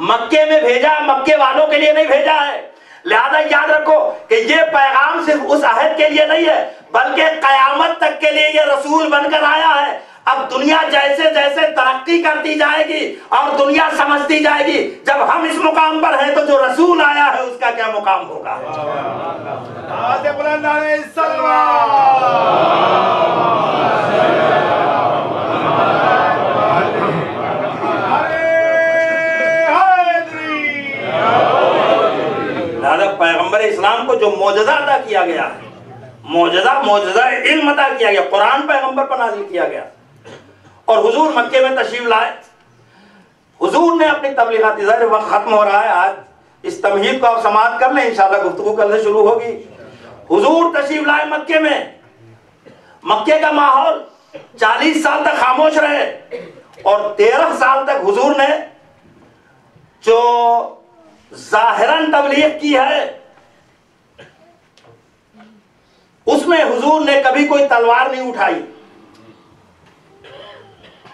मक्के में भेजा, मक्के वालों के लिए नहीं भेजा है। लिहाजा याद रखो कि ये पैगाम सिर्फ उस अहद के लिए नहीं है, बल्कि कयामत तक के लिए ये रसूल बनकर आया है। अब दुनिया जैसे जैसे तरक्की करती जाएगी और दुनिया समझती जाएगी, जब हम इस मुकाम पर हैं तो जो रसूल आया है उसका क्या मुकाम होगा। पैगंबर इस्लाम को जो मौजज़ा अता किया गया है, मौजज़ा इल्म अता किया गया, कुरान पैगंबर पर नाज़िल किया गया, और हुजूर मक्के में तशरीफ लाए। हुजूर ने अपनी तबलीगाती ज़ाहिर वक्त खत्म हो रहा है, आज इस तमहीद को आप समाअत कर लें, इंशाअल्लाह गुफ्तगू कल से शुरू होगी। हुजूर तशरीफ लाए मक्के में, मक्के का माहौल 40 साल तक खामोश रहे, और 13 साल तक हुजूर ने जो ज़ाहिरन तबलीग की है उसमें हुजूर ने कभी कोई तलवार नहीं उठाई,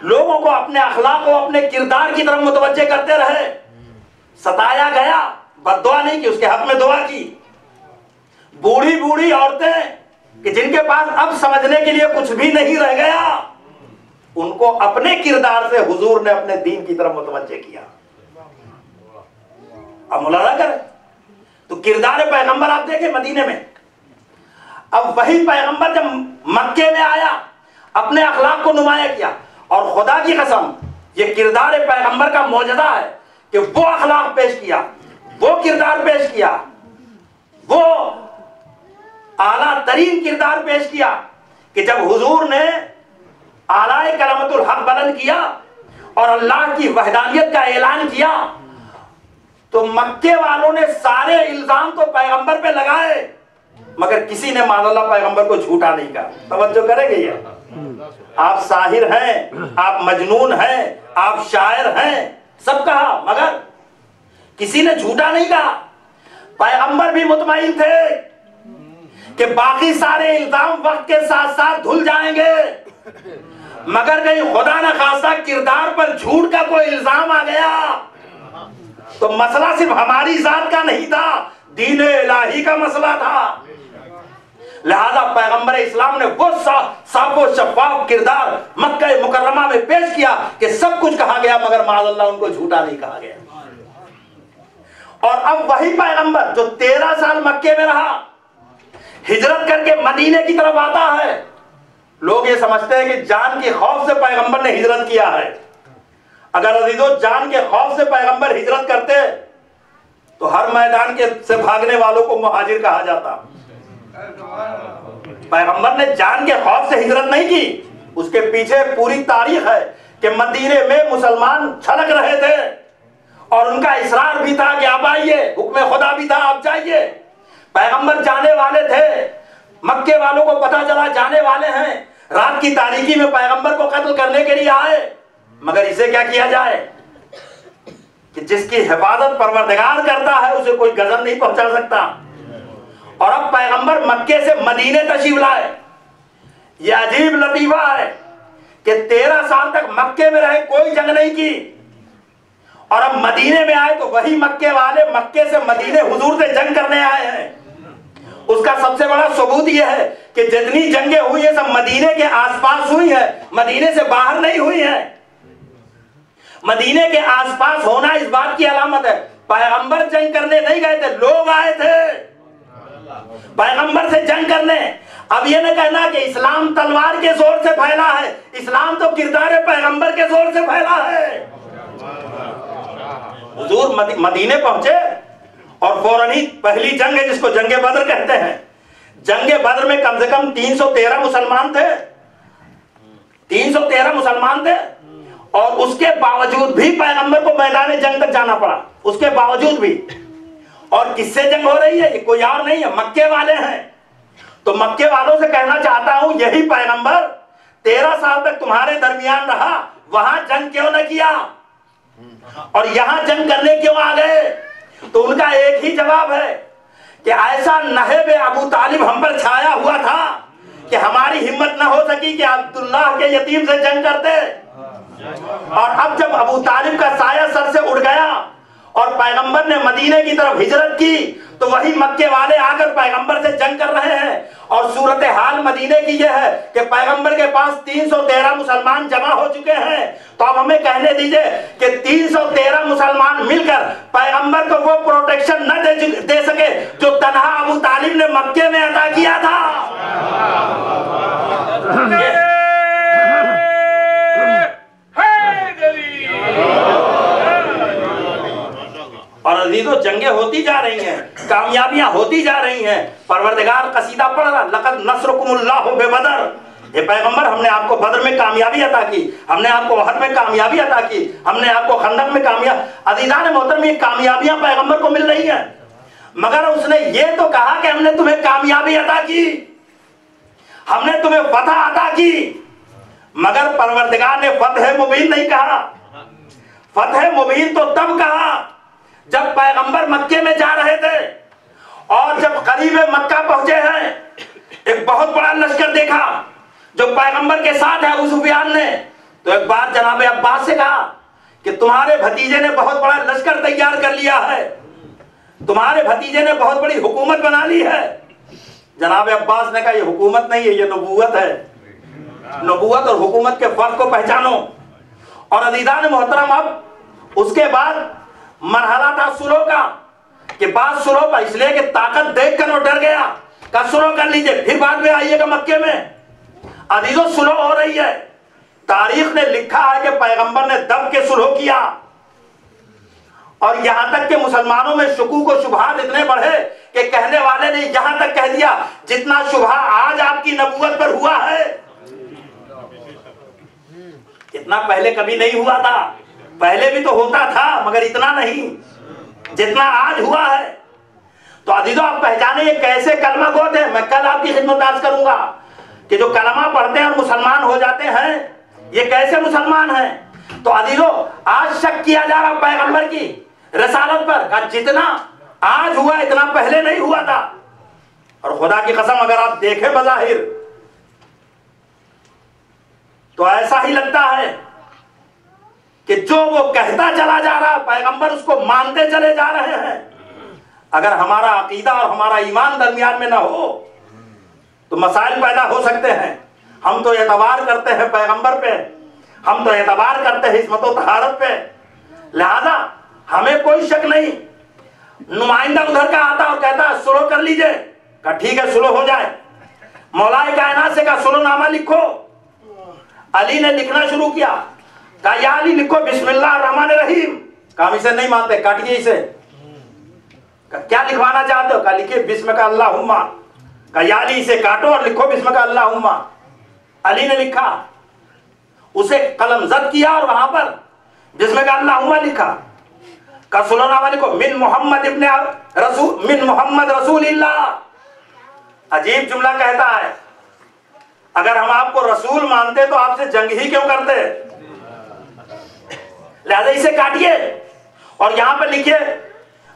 लोगों को अपने अखलाक को, अपने किरदार की तरफ मुतवज्जे करते रहे। सताया गया, बद्दुआ नहीं की, उसके हक में दुआ की। बूढ़ी बूढ़ी औरतें कि जिनके पास अब समझने के लिए कुछ भी नहीं रह गया, उनको अपने किरदार से हुजूर ने अपने दीन की तरफ मुतवज्जे किया। अब मुलाजा करें तो किरदार पैगंबर आप देखें मदीने में। अब वही पैगंबर जब मक्के में आया, अपने अखलाक को नुमाया किया, और खुदा की कसम ये किरदार पैगंबर का मौजज़ा है कि वो अखलाक पेश किया, वो किरदार पेश किया, वो आला तरीन किरदार पेश किया कि जब हुजूर ने आलाए कलमतुल हक बुलंद किया और अल्लाह की वहदानियत का ऐलान किया, तो मक्के वालों ने सारे इल्जाम तो पैगंबर पे लगाए, मगर किसी ने मानल्लाह पैगंबर को झूठा नहीं कहा। तवज्जो करेंगे ये, आप साहिर हैं, आप मजनून हैं, आप शायर हैं, सब कहा, मगर किसी ने झूठा नहीं कहा। पैगंबर भी मुतमईन थे कि बाकी सारे इल्जाम वक्त के साथ साथ धुल जाएंगे, मगर कहीं खुदा न खास्ता किरदार पर झूठ का कोई इल्जाम आ गया तो मसला सिर्फ हमारी जात का नहीं था, दीन इलाही का मसला था। लिहाजा पैगंबर इस्लाम ने वो साफ और शफाफ किरदार मक्का मुकर्रमा में पेश किया कि सब कुछ कहा गया मगर माज़अल्लाह उनको झूठा नहीं कहा गया। और अब वही पैगंबर जो 13 साल मक्के में रहा, हिजरत करके मदीने की तरफ आता है। लोग ये समझते हैं कि जान के खौफ से पैगंबर ने हिजरत किया है। अगर अजीजों जान के खौफ से पैगंबर हिजरत करते तो हर मैदान के से भागने वालों को मुहाजिर कहा जाता। पैगंबर ने जान के खौफ से हिजरत नहीं की, उसके पीछे पूरी तारीख है कि मदीने में मुसलमान छलक रहे थे और उनका इसरार भी था कि आप आइए, हुक्म खुदा भी था आप जाइए। पैगंबर जाने वाले थे, मक्के वालों को पता चला जाने वाले हैं, रात की तारीकी में पैगंबर को कत्ल करने के लिए आए। मगर इसे क्या किया जाए कि जिसकी हिफाजत परवरदिगार करता है उसे कोई गजब नहीं पहुंचा सकता। और अब पैगंबर मक्के से मदीने तशरीफ लाए। यह अजीब लतीफा है कि 13 साल तक मक्के में रहे, कोई जंग नहीं की, और अब मदीने में आए तो वही मक्के वाले मक्के से मदीने हुजूर से जंग करने आए हैं। उसका सबसे बड़ा सबूत यह है कि जितनी जंगें हुई है सब मदीने के आसपास हुई है, मदीने से बाहर नहीं हुई है। मदीने के आसपास होना इस बात की अलामत है। पैगंबर जंग करने नहीं गए थे, लोग आए थे पैगंबर से जंग करने। अब ये न कहना कि इस्लाम तलवार के जोर से फैला है, इस्लाम तो किरदार पैगंबर के जोर से फैला है। हुजूर मदीने पहुंचे और फौरन ही पहली जंग है जिसको जंगे बद्र कहते हैं। जंगे बद्र में कम से कम 313 मुसलमान थे, 313 मुसलमान थे, और उसके बावजूद भी पैगंबर को मैदान जंग तक जाना पड़ा, उसके बावजूद भी। और किससे जंग हो रही है? ये कोई और नहीं है, मक्के वाले हैं। तो मक्के वालों से कहना चाहता हूं, यही पैगंबर 13 साल तक तुम्हारे दरमियान रहा, वहां जंग क्यों न किया और यहां जंग करने क्यों आ गए? तो उनका एक ही जवाब है कि ऐसा नहेब अबू तालिब हम पर छाया हुआ था कि हमारी हिम्मत न हो सकी कि अब्दुल्लाह के यतीम से जंग करते। और अब जब अबू तालिब का साया सर से उड़ गया और पैगंबर ने मदीने की तरफ हिजरत की तो वही मक्के वाले आकर पैगंबर से जंग कर रहे हैं। और सूरत हाल मदीने की यह है कि पैगंबर के पास 313 मुसलमान जमा हो चुके हैं। तो अब हमें कहने दीजिए कि 313 मुसलमान मिलकर पैगंबर को वो प्रोटेक्शन न दे सके जो तनहा अबू तालिब ने मक्के में अदा किया था। और अजीजों जंगें होती जा रही हैं, कामयाबियां होती जा रही हैं। परवरदिगार कसीदा पढ़ रहा, लक़द नसरकुमुल्लाहु बिबदर, हे पैगंबर हमने आपको बदर में कामयाबी अता की, हमने आपको उहद में कामयाबी अता की, हमने आपको खंदक में कामयाबी। अजीज़ान मोहतरम ये कामयाबियां पैगंबर को मिल रही हैं, मगर उसने ये तो कहा कि हमने तुम्हें कामयाबी अता की, हमने तुम्हें फतह अता की। मगर परवरदिगार ने फतह मुबीन नहीं कहा। फतह मुबीन तो तब कहा जब पैगंबर मक्के में जा रहे थे और जब करीब मक्का पहुंचे हैं, एक बहुत बड़ा लश्कर देखा जो पैगंबर के साथ है। अबू सुफियान ने तो एक बार जनाब अब्बास से कहा कि तुम्हारे भतीजे ने बहुत बड़ा लश्कर तैयार कर लिया है, तुम्हारे भतीजे ने बहुत बड़ी हुकूमत बना ली है। जनाब अब्बास ने कहा ये हुकूमत नहीं है, ये नबूवत है। नबूवत और हुकूमत के फर्क को पहचानो। और अज़ीज़ान मोहतरम अब उसके बाद मरहला था सुलह का कि बात सुलह पर, इसलिए कि ताकत देखकर वो डर गया, कहा सुलह कर लीजिए फिर बाद में आइएगा मक्के में। अजीजों सुलह हो रही है, तारीख ने लिखा है कि पैगंबर ने दब के सुलह किया और यहां तक कि मुसलमानों में शुकूक व शुबहात इतने बढ़े कि कहने वाले ने यहां तक कह दिया जितना शुबहा आज आपकी नबूवत पर हुआ है इतना पहले कभी नहीं हुआ था। पहले भी तो होता था मगर इतना नहीं जितना आज हुआ है। तो अजीजों आप पहचाने ये कैसे कलमा गो थे। मैं कल आपकी खिदमत अर्ज करूंगा कि जो कलमा पढ़ते हैं और मुसलमान हो जाते हैं ये कैसे मुसलमान हैं। तो अजीजों आज शक किया जा रहा पैगंबर की रसालत पर, का जितना आज हुआ इतना पहले नहीं हुआ था। और खुदा की कसम अगर आप देखें बज़ाहिर तो ऐसा ही लगता है कि जो वो कहता चला जा रहा है पैगंबर उसको मानते चले जा रहे हैं। अगर हमारा अकीदा और हमारा ईमान दरमियान में ना हो तो मसाइल पैदा हो सकते हैं। हम तो एतबार करते हैं पैगंबर पे, हम तो एतबार करते हैं इस्मत व तहारत पे, लिहाजा हमें कोई शक नहीं। नुमाइंदा उधर का आता और कहता सुलह कर लीजिए, कहा ठीक है सुलह हो जाए। मौलाए कायनात से कहा सुलहनामा लिखो। अली ने लिखना शुरू किया, कहा या अली लिखो बिस्मिल्लाह रहमान रहीम। कहा इसे नहीं मानते, काटिए इसे। कहा क्या लिखवाना चाहते हो? कहा लिखिए बिस्म का अल्लाहुम्मा। कहा या अली इसे काटो और लिखो बिस्म का अल्लाहुम्मा। अली ने लिखा, उसे कलम जद किया और वहां पर बिस्म का अल्लाहुम्मा लिखा। कहा सुलहनामा लिखो मिन मोहम्मद इब्ने रसूल मिन मोहम्मद रसूलिल्लाह। अजीब जुमला कहता है, अगर हम आपको रसूल मानते तो आपसे जंग ही क्यों करते? लिहाजा इसे काटिए और यहां पर लिखिए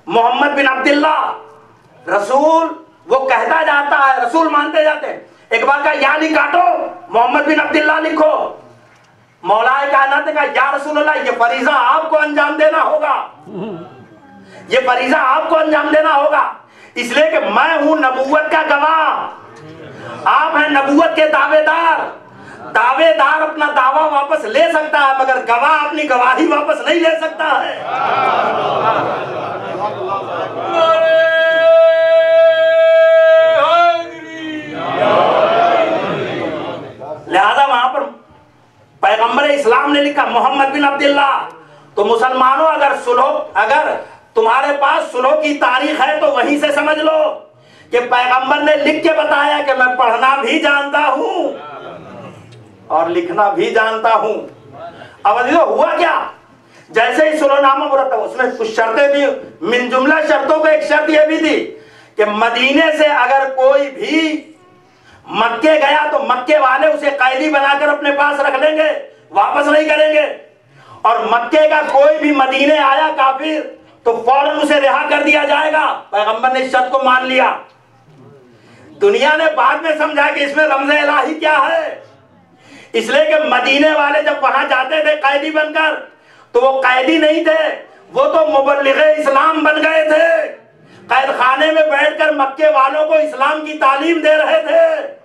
मोहम्मद बिन अब्दुल्ला। रसूल वो कहता जाता है, रसूल मानते जाते हैं। एक बार कहा या नहीं काटो, मोहम्मद बिन अब्दुल्ला लिखो। मौलाए कायनात ने कहा या रसूलल्लाह ये फरीजा आपको अंजाम देना होगा, ये फरीजा आपको अंजाम देना होगा, इसलिए कि मैं हूं नबूवत का गवाह, आप हैं नबूवत के दावेदार। दावेदार अपना दावा वापस ले सकता है मगर गवाह अपनी गवाही वापस नहीं ले सकता है। लिहाजा वहां पर पैगंबर इस्लाम ने लिखा मोहम्मद बिन अब्दुल्ला। तो मुसलमानों अगर तुम्हारे पास सुलह की तारीख है तो वहीं से समझ लो कि पैगंबर ने लिख के बताया कि मैं पढ़ना भी जानता हूं और लिखना भी जानता हूं। अब देखो हुआ क्या, जैसे ही सुलहनामा मुरतब, उसमें कुछ शर्तें थी। मिन जुमला शर्तों को एक शर्त यह भी थी कि मदीने से अगर कोई भी मक्के गया तो मक्के वाले उसे कैदी बनाकर अपने पास रख लेंगे, वापस नहीं करेंगे। और मक्के का कोई भी मदीने आया काफिर तो फौरन उसे रिहा कर दिया जाएगा। पैगंबर ने इस शर्त को मान लिया। दुनिया ने बाद में समझा कि इसमें रमज़े इलाही क्या है, इसलिए कि मदीने वाले जब वहां जाते थे कैदी बनकर तो वो कैदी नहीं थे, वो तो मुबल्लिग़े इस्लाम बन गए थे। कैद खाने में बैठकर मक्के वालों को इस्लाम की तालीम दे रहे थे।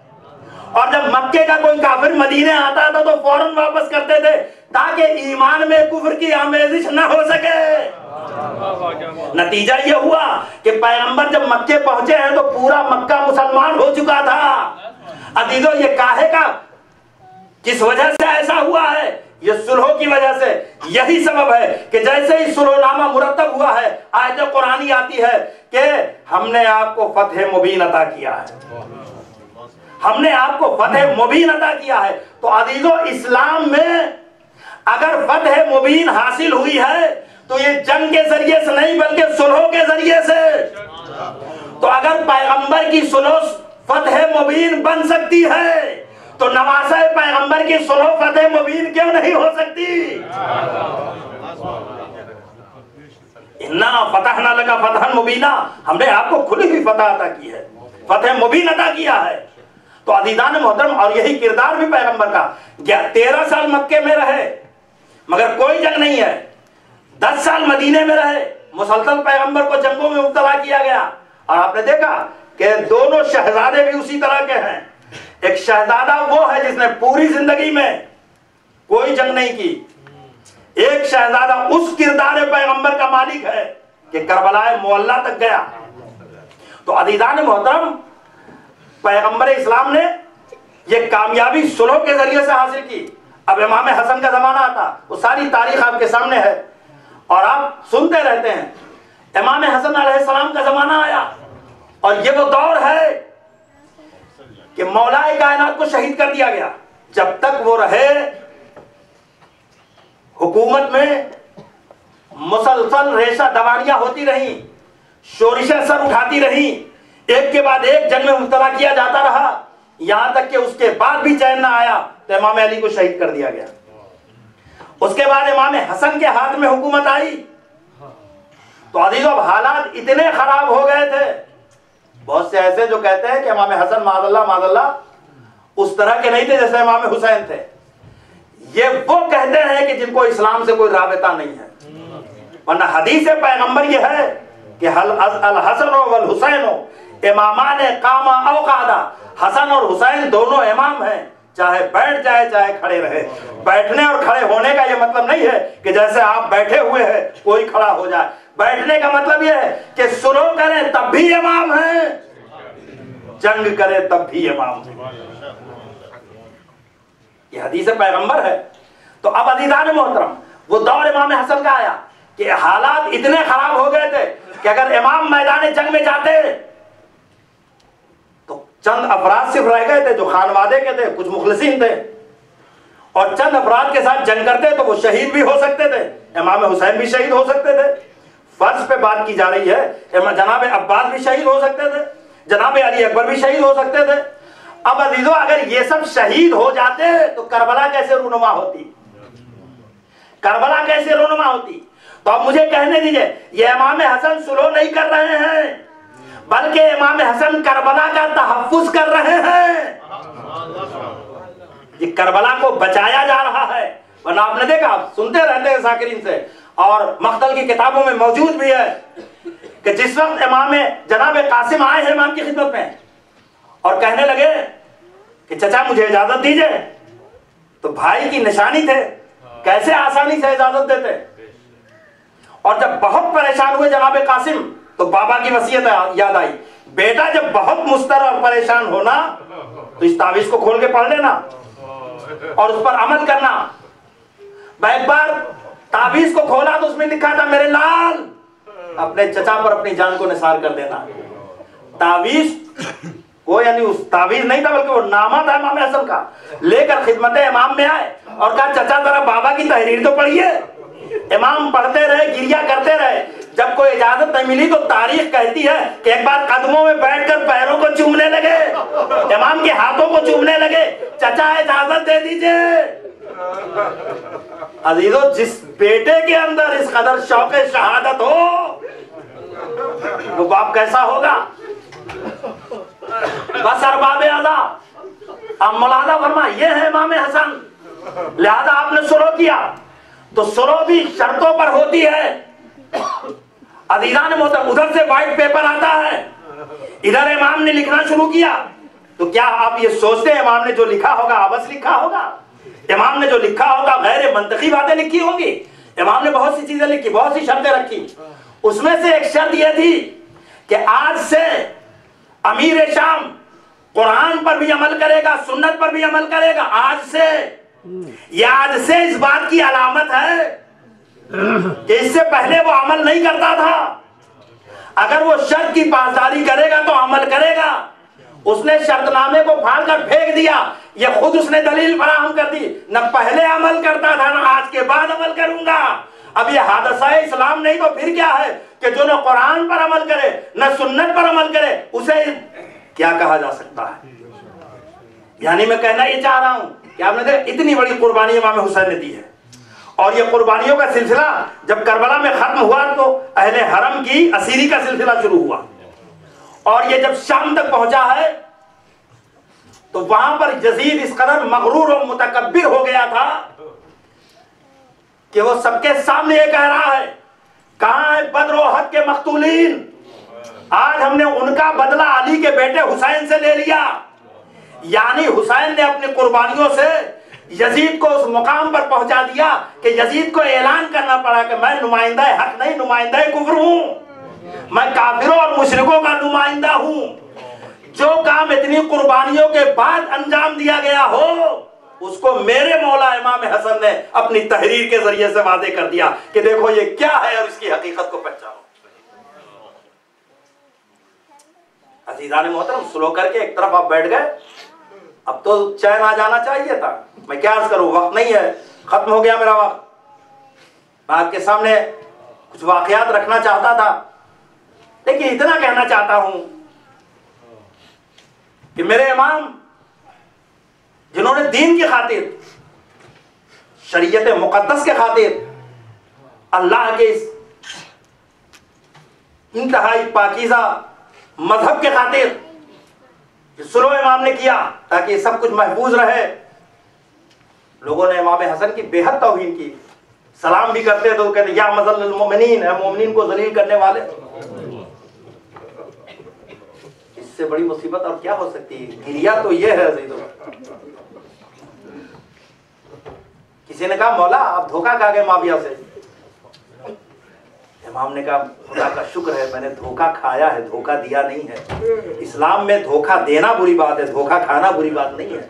और जब मक्के का कोई काफिर मदीने आता था तो फौरन वापस करते थे ताकि ईमान में कुफ्र की आमेजिश न हो सके। नतीजा यह हुआ कि पैगंबर जब मक्के पहुंचे हैं तो पूरा मक्का मुसलमान हो चुका था। अजीजों ये काहे का, किस वजह से ऐसा हुआ है? ये सुलह की वजह से। यही सबब है कि जैसे ही सुलहनामा मुरतब हुआ है, आयत कुरानी आती है कि हमने आपको फतह मुबीन अता किया है, हमने आपको फतह मुबीन अता किया है। तो अजीजों इस्लाम में अगर फतह मुबीन हासिल हुई है तो ये जंग के जरिए से नहीं बल्कि सुलह के जरिए से। तो अगर पैगंबर की सुलह फतह मुबीन बन सकती है तो नवासा पैगंबर की सुलह फतह मुबीन क्यों नहीं हो सकती? इन्ना फतहना लगा फतहन मुबीना, हमने आपको खुली हुई फतह अता की है, फतह मुबीन अता किया है। तो अज़ीज़ान मोहतरम, और यही किरदार भी पैगंबर का। 13 साल मक्के में रहे मगर कोई जंग नहीं है, 10 साल मदीने में रहे, मुसलसल पैगंबर को जंगों में मुब्तला किया गया। और आपने देखा कि दोनों शहजादे भी उसी तरह के हैं। एक शहजादा वो है जिसने पूरी जिंदगी में कोई जंग नहीं की, एक शहजादा उस किरदार पैगंबर का मालिक है कि करबलाए मुअल्ला तक गया। तो अज़ीज़ान मोहतरम, पैगंबर इस्लाम ने ये कामयाबी सुलह के जरिए से हासिल की। अब इमाम हसन का जमाना आता, वो सारी तारीख आपके सामने है और आप सुनते रहते हैं। इमाम हसन अलैहिस्सलाम का जमाना आया और ये वो दौर है कि मौलाए कायनात को शहीद कर दिया गया। जब तक वो रहे हुकूमत में मुसलसल रेशा दवानियां होती रही, शोरिशें सर उठाती रही, एक के बाद एक जंग में मुब्तला किया जाता रहा, यहां तक कि उसके बाद भी चैन ना आया तो इमाम अली को शहीद कर दिया गया। उसके बाद इमाम हसन के हाथ में हुकूमत आई तो अजीजों हालात इतने खराब हो गए थे। बहुत से ऐसे जो कहते हैं कि इमाम हसन मादल्ला उस तरह के नहीं थे जैसे इमाम हुसैन थे। ये वो कहते हैं कि जिनको इस्लाम से कोई राबता नहीं है, वरना हदीस पैगंबर ये है कि अल हसन वल हुसैन इमामान कामा औ कादा, हसन और हुसैन दोनों इमाम हैं, चाहे बैठ जाए चाहे खड़े रहे। बैठने और खड़े होने का ये मतलब नहीं है कि जैसे आप बैठे हुए हैं कोई खड़ा हो जाए। बैठने का मतलब ये है कि सुनो करें तब भी इमाम है, जंग करें तब भी इमाम है। ये हदीस पैगंबर है। तो अब अज़ीज़ान मोहतरम, वो दौर इमाम हसन का आया कि हालात इतने खराब हो गए थे कि अगर इमाम मैदान जंग में जाते तो चंद अफराद सिर्फ रह गए थे जो खानवादे के थे, कुछ मुखलिसीन थे, और चंद अफराद के साथ जंग करते तो वो शहीद भी हो सकते थे। इमाम हुसैन भी शहीद हो सकते थे, फर्ज पे बात की जा रही है। जनाब अब्बास भी शहीद हो सकते थे, जनाब अली अकबर भी शहीद हो सकते थे। अब अजीजों, अगर ये सब शहीद हो जाते तो करबला कैसे रूनुमा होती, करबला कैसे रूनुमा होती? तो अब मुझे कहने दीजिए, ये इमाम हसन सुलह नहीं कर रहे हैं, बल्कि इमाम हसन करबला का तहफ्फुज कर रहे हैं। ये करबला को बचाया जा रहा है। वरना आपने देखा, आप सुनते रहते हैं साकिरीन से, और मख्तल की किताबों में मौजूद भी है कि जिस वक्त इमाम जनाब कासिम आए हैं इमाम की खिदमत में और कहने लगे कि चचा मुझे इजाजत दीजिए, तो भाई की निशानी थे, कैसे आसानी से इजाजत देते। और जब बहुत परेशान हुए जनाब कासिम तो बाबा की वसीयत याद आई, बेटा जब बहुत मुस्तर और परेशान होना तो इस तावीज को खोल के पढ़ लेना और उस पर अमल करना। मैं एक बार तावीज को खोला तो उसमें लिखा था, मेरे लाल अपने चचा पर अपनी जान को निसार कर देना। तावीज वो यानी उस तावीज नहीं था बल्कि वो नामा था इमाम हसन का। लेकर खिदमत इमाम में आए और कहा, चचा जरा बाबा की तहरीर तो पढ़िए। इमाम पढ़ते रहे, गिरिया करते रहे। जब कोई इजाजत नहीं मिली तो तारीख कहती है कि एक बार कदमों में बैठकर पैरों को चूमने लगे, इमाम के हाथों को चूमने लगे, चचा इजाजत दे दीजिए। अजीजों, जिस बेटे के अंदर इस कदर शौक़े शहादत हो वो बाप कैसा होगा। बस अरबाब आज़ा, अब मुलादा फरमा, ये है इमाम हसन। लिहाजा आपने सुलह किया तो सुलह भी शर्तों पर होती है। अज़ीज़ान मोहतरम, उधर से व्हाइट पेपर आता है, इधर इमाम ने लिखना शुरू किया। तो क्या आप ये सोचते हैं इमाम ने जो लिखा होगा अबस लिखा होगा? इमाम ने जो लिखा होगा गैर मंतकी बातें लिखी होंगी। इमाम ने बहुत सी चीजें लिखी, बहुत सी शर्तें रखी। उसमें से एक शर्त यह थी कि आज से अमीर शाम कुरान पर भी अमल करेगा, सुन्नत पर भी अमल करेगा। आज से इस बात की अलामत है कि इससे पहले वो अमल नहीं करता था। अगर वो शर्त की पासदारी करेगा तो अमल करेगा। उसने शर्तनामे को फाड़कर फेंक दिया, ये खुद उसने दलील फराहम कर दी, न पहले अमल करता था न आज के बाद अमल करूंगा। अब ये हादसा इस्लाम नहीं तो फिर क्या है कि जो न कुरान पर अमल करे न सुन्नत पर अमल करे, उसे क्या कहा जा सकता है। यानी मैं कहना ये चाह रहा हूं कि आपने देखा इतनी बड़ी कुर्बानी इमाम हुसैन ने दी है, और ये कुर्बानियों का सिलसिला जब करबला में खत्म हुआ तो अहले हरम की असीरी का सिलसिला शुरू हुआ, और ये जब शाम तक पहुंचा है तो वहां पर यजीद इस कदर मगरूर और मुतकब्बिर हो गया था कि वो सबके सामने ये कह रहा है, कहां है बद्र और उहद के मख्तूलीन, आज हमने उनका बदला अली के बेटे हुसैन से ले लिया। यानी हुसैन ने अपनी कुर्बानियों से यजीद को उस मुकाम पर पहुंचा दिया कि यजीद को ऐलान करना पड़ा कि मैं नुमाइंदा हक नहीं, नुमाइंदा कुफ्र हूं, मैं काफिरों और मुशरिकों का नुमाइंदा हूं। जो काम इतनी कुर्बानियों के बाद अंजाम दिया गया हो उसको मेरे मौला इमाम हसन ने अपनी तहरीर के जरिए से वादे कर दिया कि देखो ये क्या है और इसकी हकीकत को पहचानो। अज़ीज़ान मोहतरम, सुलह करके एक तरफ आप बैठ गए, अब तो चैन आ जाना चाहिए था। मैं क्या अर्ज करूं, वक्त नहीं है, खत्म हो गया मेरा वक्त। मैं आपके सामने कुछ वाकयात रखना चाहता था, लेकिन इतना कहना चाहता हूं कि मेरे इमाम जिन्होंने दीन की खातिर, शरीयत मुकद्दस के खातिर, अल्लाह के इस इंतहाई पाकीज़ा मजहब के खातिर सुलह इमाम ने किया ताकि सब कुछ महफूज रहे, लोगों ने इमाम हसन की बेहद तौहीन की। सलाम भी करते तो कहते या मज़ल्लुल मोमिनीन, है मोमिनीन को जलील करने वाले। इससे बड़ी मुसीबत और क्या हो सकती है? गिरिया तो ये है अजीजों। किसी ने कहा मौला आप धोखा खा गए माविया से। इमाम ने कहा खुदा का शुक्र है मैंने धोखा खाया है, धोखा दिया नहीं है। इस्लाम में धोखा देना बुरी बात है, धोखा खाना बुरी बात नहीं है।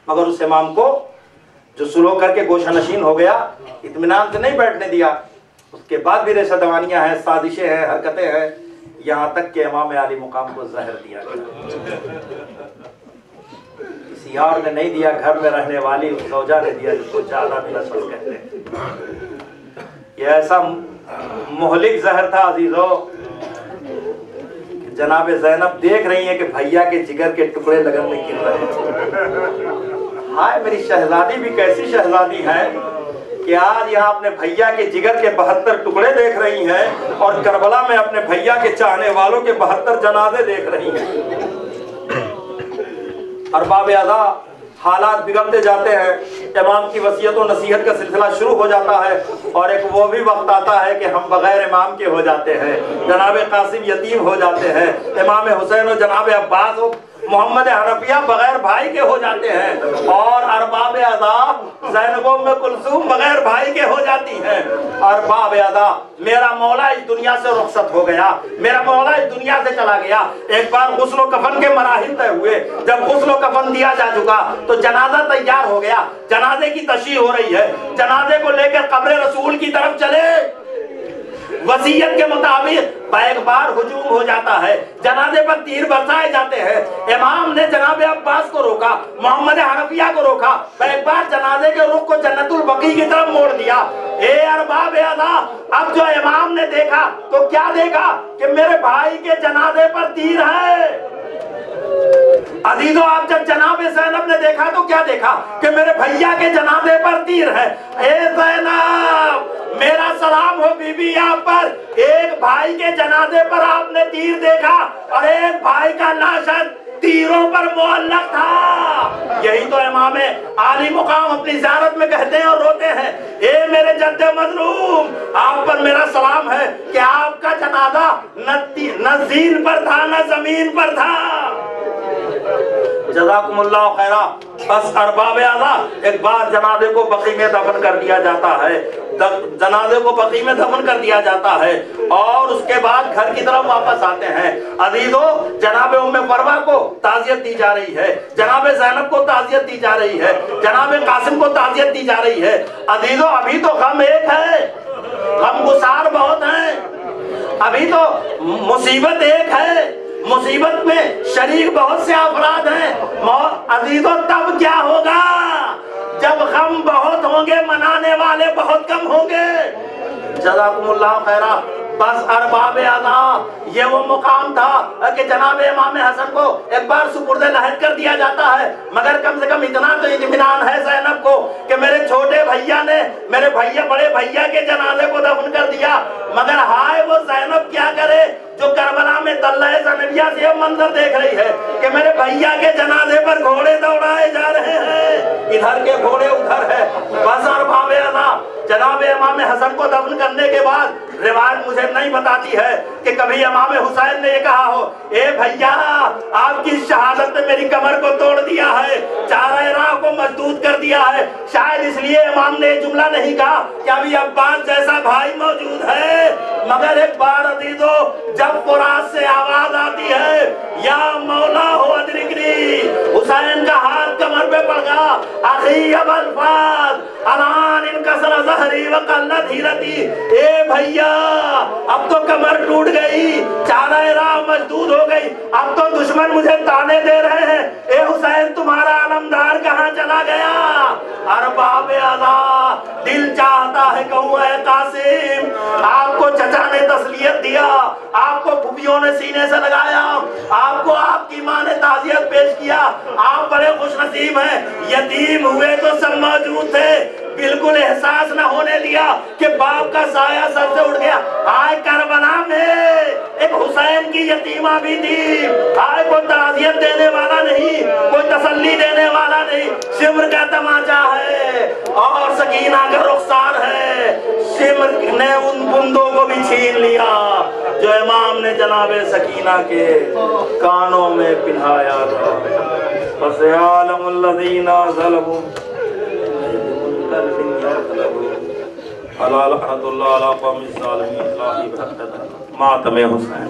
मगर उस इमाम को जो सुलह करके गोशानशीन हो गया, इत्मीनान से नहीं बैठने दिया, उसके बाद भी रेशा-दवानियां हैं, साजिशें हैं, हरकतें हैं, यहाँ तक के इमाम आली मुकाम को जहर दिया गया। किसी और ने नहीं दिया, घर में रहने वाली उस ज़ौजा ने दिया जिसको ज्यादा बिलसवस कहते हैं। ये ऐसा मोहलिक जहर था अजीजों, जनाब ज़ैनब देख रही है कि भैया के जिगर के टुकड़े लगन में गिर रहे हैं। हाय मेरी शहजादी भी कैसी शहजादी है कि आज यहाँ अपने भैया के जिगर के 72 टुकड़े देख रही हैं और करबला में अपने भैया के चाहने वालों के 72 जनाजे देख रही हैं। अरबाब अदा हालात बिगड़ते जाते हैं, इमाम की वसीयत और नसीहत का सिलसिला शुरू हो जाता है और एक वो भी वक्त आता है कि हम बगैर इमाम के हो जाते हैं। जनाब कासिम यतीम हो जाते हैं, इमाम हुसैन और जनाब अब्बास और मोहम्मद हनफिया बगैर भाई के हो जाते हैं और अरबाब अदा ज़ैनबो में कुलसूम बगैर भाई के हो जाती हैं। अरबाब अदा मेरा मौला इस दुनिया से रुखसत हो गया, मेरा मौला इस दुनिया से चला गया। एक बार गुस्ल कफन के मराहिल तय हुए, जब गुस्ल कफन दिया जा चुका तो जनाजा तैयार हो गया, जनाजे की तशरीह हो रही है, जनाजे को लेकर कब्र रसूल की तरफ चले। वसीयत के मुताबिक एक बार हुजूम हो जाता है, जनाजे पर तीर बरसाए जाते हैं। इमाम ने जनाब अब्बास को रोका, मोहम्मद हनफिया को रोका, एक बार जनाजे के रुख को जन्नतुल बकी की तरफ मोड़ दिया। ए अरबाब अदा, अब जो इमाम ने देखा तो क्या देखा कि मेरे भाई के जनाजे पर तीर है। अजीजों आप जब जनाब ज़ैनब ने देखा तो क्या देखा कि मेरे भैया के जनाजे पर तीर है। ए ज़ैनब मेरा सलाम हो बीबी, आप पर एक भाई के जनाजे पर आपने तीर देखा और एक भाई का नाशद तीरों पर मुअल्लक था। यही तो इमाम आली मुकाम अपनी ज़ियारत में कहते हैं और रोते हैं, ए मेरे जद्दे मजलूम, आप पर मेरा सलाम है कि आपका जनाजा न ज़ीन पर था न जमीन पर था। जज़ाकुमुल्लाह खैरा। बस अरबाब अदा एक बार जनाजे को बकी में दफन कर दिया जाता है, जनाजे को बकी में दफन कर दिया जाता है और उसके बाद घर की तरफ वापस आते हैं। अजीजों जनाब उम्मे फरवा को ताज़ियत दी जा रही है, जनाब ज़ैनब को ताज़ियत दी जा रही है, जनाब कासिम को ताज़ियत दी जा रही है। अजीजों अभी तो गम एक है, गम गुसार बहुत हैं, अभी तो मुसीबत एक है, मुसीबत में शरीक बहुत से अफराद हैं। अजीजों तब क्या होगा जब गम बहुत होंगे, मनाने वाले बहुत कम होंगे। जज़ाकुमुल्लाह खैरा। बस अरबाब अदा ये वो मुकाम था कि जनाब इमाम हसन को एक बार सुपुर्द लहद कर दिया जाता है, मगर कम से कम इतना तो इत्मीनान है ज़ैनब को कि मेरे छोटे भैया ने मेरे बड़े भैया के जनाजे को दफन कर दिया। मगर हाय वो ज़ैनब क्या करे जो करबला में तल्लाए ज़नबिया से मंजर देख रही है कि मेरे भैया के जनाजे पर घोड़े दौड़ाए जा रहे हैं, इधर के घोड़े उधर है। बस अरबाब अदा जनाब इमाम हसन को दफन करने के बाद रिवायत मुझे नहीं बताती है कि कभी इमाम हुसैन ने ये कहा हो, ए भैया आपकी शहादत ने मेरी कमर को तोड़ दिया है, चारा राह को मजदूद कर दिया है। शायद इसलिए इमाम ने जुमला नहीं कहा कि अभी अब्बास जैसा भाई मौजूद है। मगर एक बार अजीजों जब फुरात से आवाज आती है या मौला हो अदरिकनी, हुसैन का हाथ कमर पे पड़ गया, अखी अबल फाद अलान इनकसर ज़हरी व क़ल्लत हिलती, ए भैया अब तो कमर टूट गई, चारा राह मजदूद हो गई, अब तो दुश्मन मुझे ताने दे रहे हैं, ए हुसैन तुम्हारा अलमदार कहाँ चला गया। अरबाब अदा दिल चाहता है कहूँ है कासिम, आपको चचा ने तसलियत दिया, आपको फूफियों ने सीने से लगाया, आपको आपकी माँ ने ताज़ियत पेश किया, आप बड़े खुशनसीब हैं, यतीम हुए तो सब मौजूद थे, बिल्कुल एहसास न होने दिया कि बाप का साया सर से उड़ गया। आए करबला में एक हुसैन की यतीमा भी थी। आए कोई ताज़ियत देने वाला नहीं, कोई तसल्ली देने वाला नहीं, शिम्र का तमाचा है और सकीना का रुखसार है। शिम्र ने उन बुंदों को भी छीन लिया जो इमाम ने जनाबे सकीना के कानों में पिन्हाया था। बस आलमुल्लज़ीना ज़लमू मातमे हुसैन।